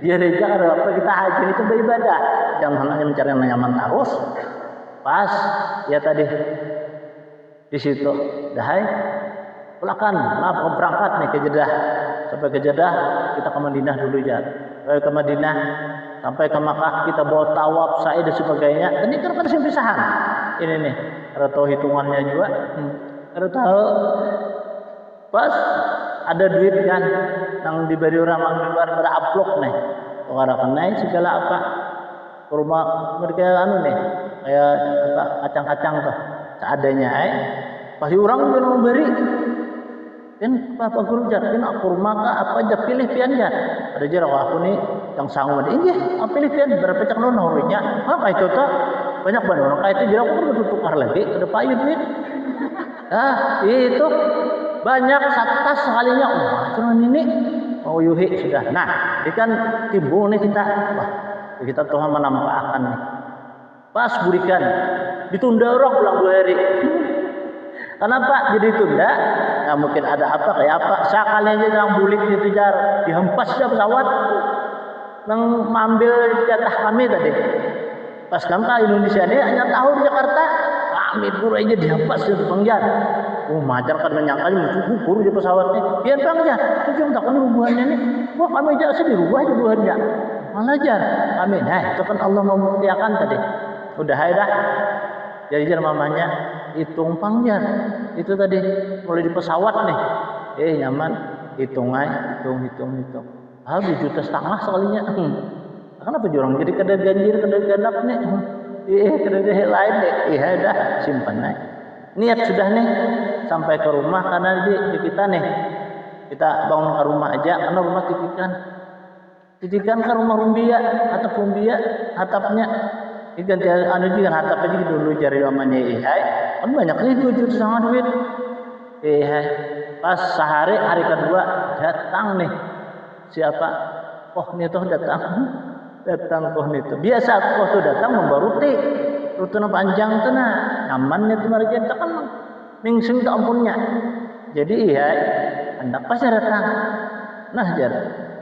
A: Dia reja apa kita haji itu beribadah. Jangan hanya mencari yang nyaman terus. Pas ya tadi di situ dahai pulakan nah berangkat nih ke Jeddah. Sampai ke Jeddah kita ke Madinah dulu ya. Sampai ke Madinah sampai ke Makkah kita bawa tawaf, sa'i dan sebagainya. Ini kan ada pisahan. Ini nih, ada tahu hitungannya juga. Ada tahu pas ada duit kan yang diberi orang luar pada amplop nih. Orang naik segala apa rumah mereka nih kayak apa kacang-kacang tuh seadanya pasti orang juga memberi kan apa guru jadikan aku rumah apa aja pilih pian ya ada jarak aku nih yang sanggup ini pilih pian berapa cak lo naurinya kayak itu tuh banyak banget orang kayak itu jarak aku udah tukar lagi ada payu duit itu banyak tas sekalinya cuman ini mau yuhi sudah nah ini kan timbul nih kita wah kita Tuhan menampakkan nih pas burikan ditunda orang pulang 2 hari kenapa jadi tunda nah mungkin ada apa kayak apa sekali aja yang bulik itu jar dihempas dia pesawat yang mengambil jatah kami tadi pas kami ke Indonesia ini hanya tahu Jakarta kami pura aja dihempas itu pengjar majar kan menyangkanya musuh gugur di pesawatnya pian pangjar itu yang takut rubuhannya nih wah kami aja dirubah aja rubuhannya malah jar kami nah itu kan Allah memuliakan tadi udah dah jadi jar mamanya hitung pangjar itu tadi mulai di pesawat nih nyaman hitung habis 1,5 juta sekalinya kenapa jorong jadi kada ganjil kada ganap nih kada lain deh dah simpan nih niat sudah nih sampai ke rumah karena di kita nih kita bangun ke rumah aja karena rumah titikan ke rumah rumbia atapnya ganti juga hatap aja dulu cari namanya kan banyak itu sangat duit pas hari kedua datang nih siapa nih tuh datang nih tuh biasa tuh datang membawa rute panjang tuh nyamannya tuh mereka itu kan ningsing tak ampunnya jadi anda pas datang nah jar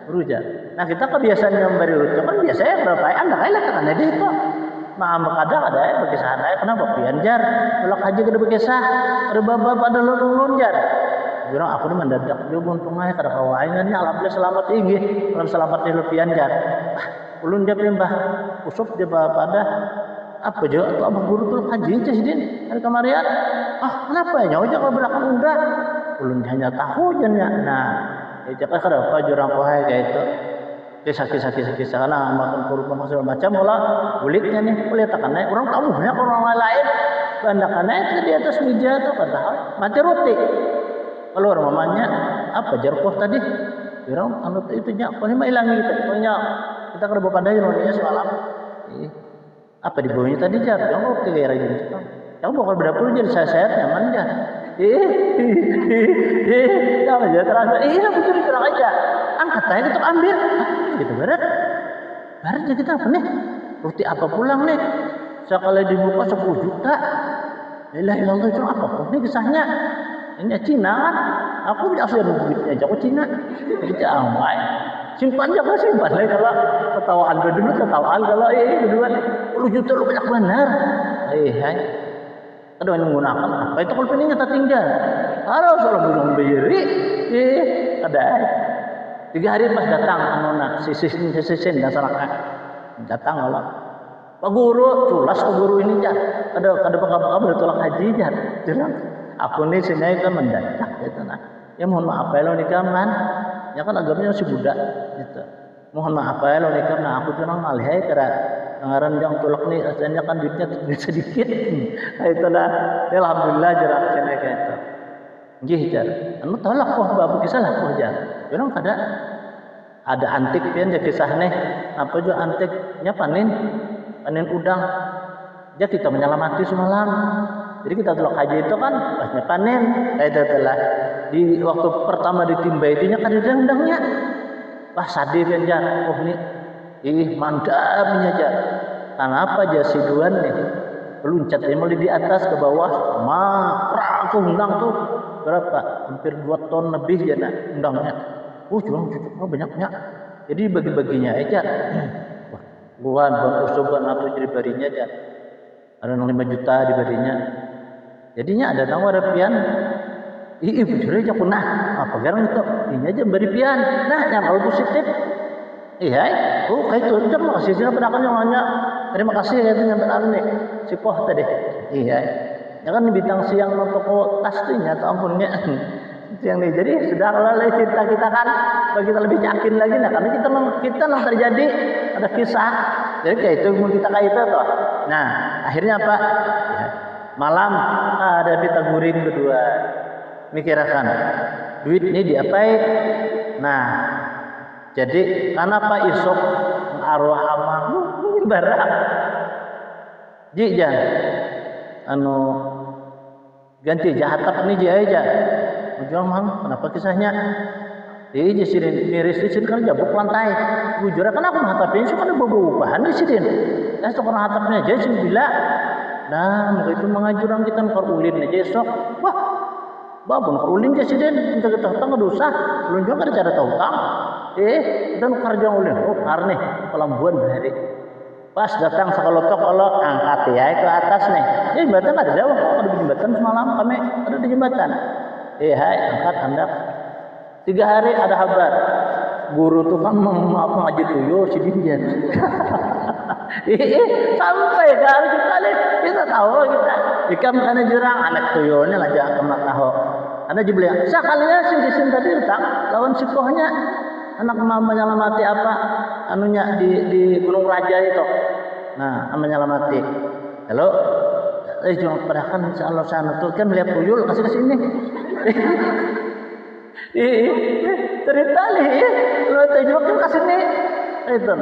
A: berujar nah kita kebiasaan memberi rute kan biasanya berapa anda kayak kan ada itu nah makada ada bagi sana kenapa pian jar ulak haji kada bekesah ada baba pada lulun jar bilang aku ni mendadak juga untung aja kada kawaingannya alhamdulillah selamat inggih selamat di pian jar ulun dia pimbah usop dia pada apa juga atau abang guru tuh haji cisdin hari kemarin kenapa ya nyawa kalau belakang umrah ulun hanya tahu janya nah jangan kada apa jurang kohai kayak itu kisah karena makan kurban segala macam olah kulitnya nih kelihatan naik orang tahu banyak orang lain bandakannya itu di atas meja tuh kata mati roti kalau orang mamanya apa jarkoh tadi orang anut itu nya kau ini hilang gitu pokoknya kita kada bawa pandai roninya semalam apa di bawahnya tadi jar jangan roti kayak rajin itu jangan bakal berdapur jadi saya nyaman jar jangan aja terasa betul curang aja angkat aja kita ambil gitu baratnya kita apa nih roti apa pulang nih sekali dibuka 10 juta la ilaha illallah itu apa nih kisahnya ini Cina kan aku tidak usah duitnya jago Cina jadi amai simpan lagi kalau ketawaan dulu kalau kedua 10 juta lu banyak benar ada yang menggunakan apa itu kalau peningnya tak tinggal harus orang belum beri ada 3 hari pas datang anuna sisin dan sarakan datang Allah Pak Guru culas Pak Guru ini jar ada bakal bertolak haji jar jelas aku nih sini kan mendadak gitu nah ya mohon maaf ya lo nikah kan ya kan agamanya masih Buddha gitu mohon maaf ya lo nikah nah aku cuma ngalih karena ngaran yang tolak nih rasanya kan duitnya sedikit nah itulah ya alhamdulillah jarak sini kayak itu nggih jar anu tolak kok babu kisah lah kok jar orang ada antik pian ya kisah nih apa juga antiknya panen udang dia kita menyelamati semalam jadi kita tolak haji itu kan pasnya panen itu telah di waktu pertama ditimba itunya kan ada udangnya wah sadih pian jar nih Mandamnya aja. Kenapa aja si Duan nih? Peluncatnya mulai di atas ke bawah. Aku undang tuh berapa? Hampir 2 ton lebih ya nak undangnya. Curang cucuk banyaknya. Jadi bagi-baginya aja. Luan, usuban atau jadi barinya aja. Ada 5 juta di barinya. Jadinya ada nawar pian. Bujur aja punah. Apa garang itu? Ini aja bari pian. Nah, yang kalau positif. Kayak itu terima kasih sih pada yang nanya. Terima kasih ya itu nyampe nih. Si Poh tadi. Ya kan bintang siang nonton toko tas tuh ya, ampunnya. Yang nih jadi sudah lalai cerita kita kan bagi kita lebih yakin lagi nah karena kita terjadi ada kisah jadi kayak itu kita kayak itu toh. Nah akhirnya apa malam ada kita guring berdua mikirkan duit ini diapain. Nah jadi kenapa isok arwah amah barang jijan ganti jahatap nih aja ujung mang kenapa kisahnya di sini miris di sini kan jabuk lantai bujur kan aku hatapin suka ada bahan di sini ya sok orang hatapnya aja sih bila nah itu mengajurang kita ngkar ulin aja esok wah babon ngkar ulin aja sih den kita ketang dosa belum juga ada cara tahu tang kita ngkar jang ulin karne pelambuan bahari pas datang sekalotok olok angkat ya ke atas nih jembatan ada jauh ada di jembatan semalam kami ada di jembatan hai angkat hendak 3 hari ada kabar guru tuh kan mengaji tuyul si Dinjan sampai kan kita tahu kita ikan karena jurang anak tuyulnya aja kena tahu ada jebel sekalinya sih di sini tadi letak lawan sikohnya anak menyelamati apa anunya di Gunung Raja itu nah menyelamati halo cuma padahal insyaallah sana tuh kan melihat tuyul kasih ke sini cerita nih lu tuyul kan kasih nih itu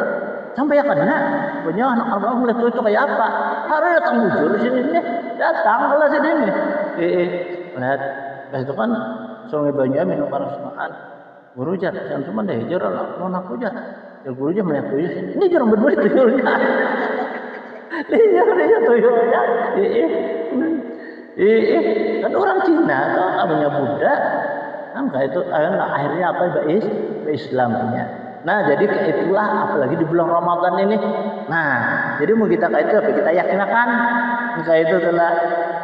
A: sampai ya karena punya anak abang melihat tuyul itu kayak apa harus datang bujur di sini nih datang kalau sini nih melihat itu kan sungai Banyu minum parasmaan guru jar jangan cuma deh jarang lah aku jar ya guru jar melihat tuyul ini jarang berdua tuyulnya dia tuyulnya kan orang Cina atau namanya Buddha kan itu akhirnya apa Islamnya. Nah jadi itulah apalagi di bulan Ramadan ini. Nah jadi mau kita kayak itu apa kita yakinkan kayak itu telah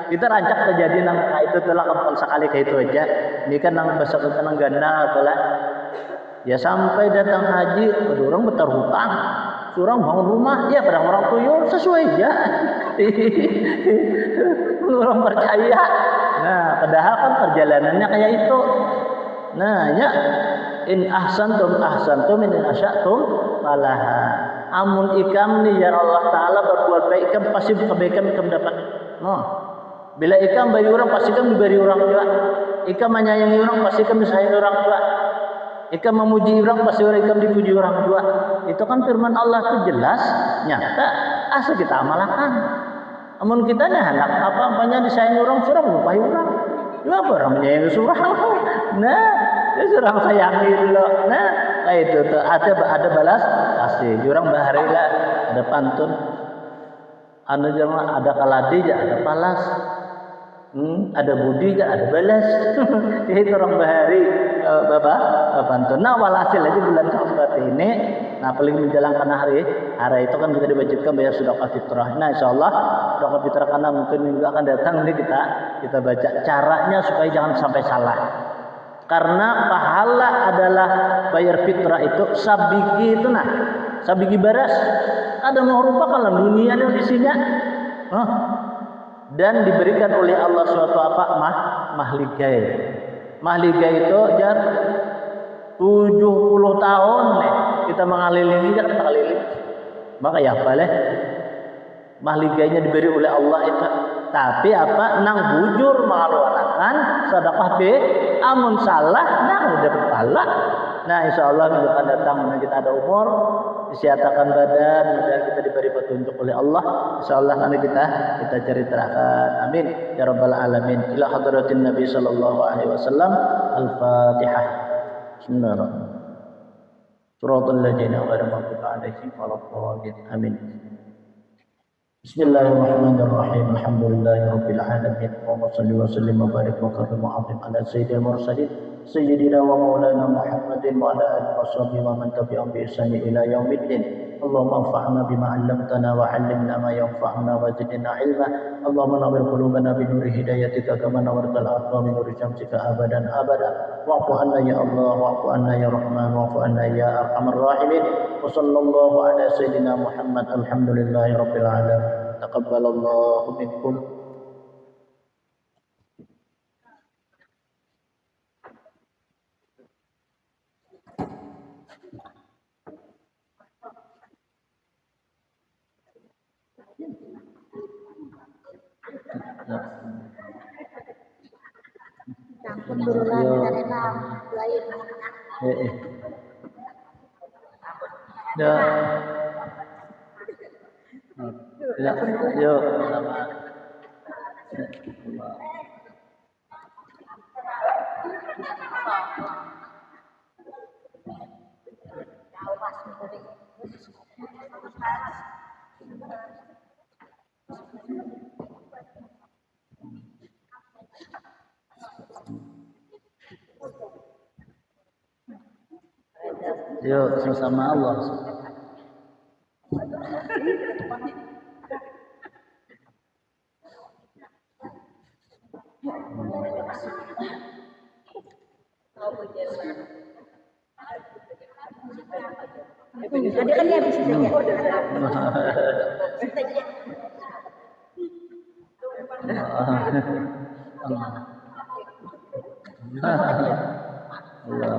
A: kita rancak terjadi nang kayak itu telah kapan sekali kayak itu aja. Ini kan nang besar nang ganda telah ya sampai datang haji orang betar hutang. Surang bangun rumah ya pada orang tuyul sesuai ya. Orang percaya. Nah, padahal kan perjalanannya kayak itu. Nah, ya in ahsantum in asyatum falaha. Amun ikam ni ya Allah taala berbuat baik ikam pasti kebaikan ikam dapat. Noh. Bila ikam bagi orang pasti ikam diberi orang juga. Ikam menyayangi orang pasti ikam disayangi orang juga. Ikam memuji orang pasti orang ikam dipuji orang juga. Itu kan firman Allah itu jelas, nyata, asal kita amalkan. Amun kita nih anak apa-apanya disayangi orang surang lupai orang. Ya apa orang menyayangi surang? Nah, ya surang sayangi dulu. Nah, itu tuh ada balas pasti. Jurang bahari lah, ada pantun. Anu jamaah ada kaladi ya ada palas. Ada budi ya ada balas. Itu orang bahari bapak pantun. Nah, walhasil aja bulan seperti ini. Nah, paling menjalankan hari itu kan kita diwajibkan bayar sedekah fitrah. Nah, insyaallah sedekah fitrah karena mungkin minggu akan datang ini kita baca caranya supaya jangan sampai salah. Karena pahala adalah bayar fitrah itu sabigi itu nah, sabigi baras. Ada mau rupa kalau dunia ini isinya. Dan diberikan oleh Allah suatu apa mahligai. Mahligai itu jar 70 tahun nih kita mengelilingi kan mengelilingi. Maka ya boleh mahligainya diberi oleh Allah itu. Tapi apa nang bujur mengeluarkan sedekah be amun salah nang udah berpahala. Nah insyaallah minggu akan datang kita ada umur disihatakan badan dan kita diberi petunjuk oleh Allah insyaallah nanti kita ceritakan amin ya rabbal alamin ila hadratin nabi sallallahu alaihi wasallam al-fatihah bismillahirrahmanirrahim. صراط الذين غير المغضوب عليهم ولا الضالين آمين. بسم الله الرحمن الرحيم الحمد لله رب العالمين اللهم صل وسلم وبارك وكرم وعظم على سيد المرسلين سيدنا ومولانا محمد وعلى اله وصحبه ومن تبعهم باحسان الى يوم الدين. اللهم انفعنا بما علمتنا وعلمنا ما ينفعنا وزدنا علما. اللهم نور قلوبنا بنور هدايتك كما نورت الارض بنور شمسك ابدا ابدا. واعف عنا يا الله واعف عنا يا رحمن واعف عنا يا ارحم الراحمين. وصلى الله على سيدنا محمد الحمد لله رب العالمين. تقبل الله منكم.
B: Campur berulang dalam lain.
A: Ya. Ya, yuk sama. Yuk sama Allah.
B: Ada kan dia bisa saja.
A: Allah.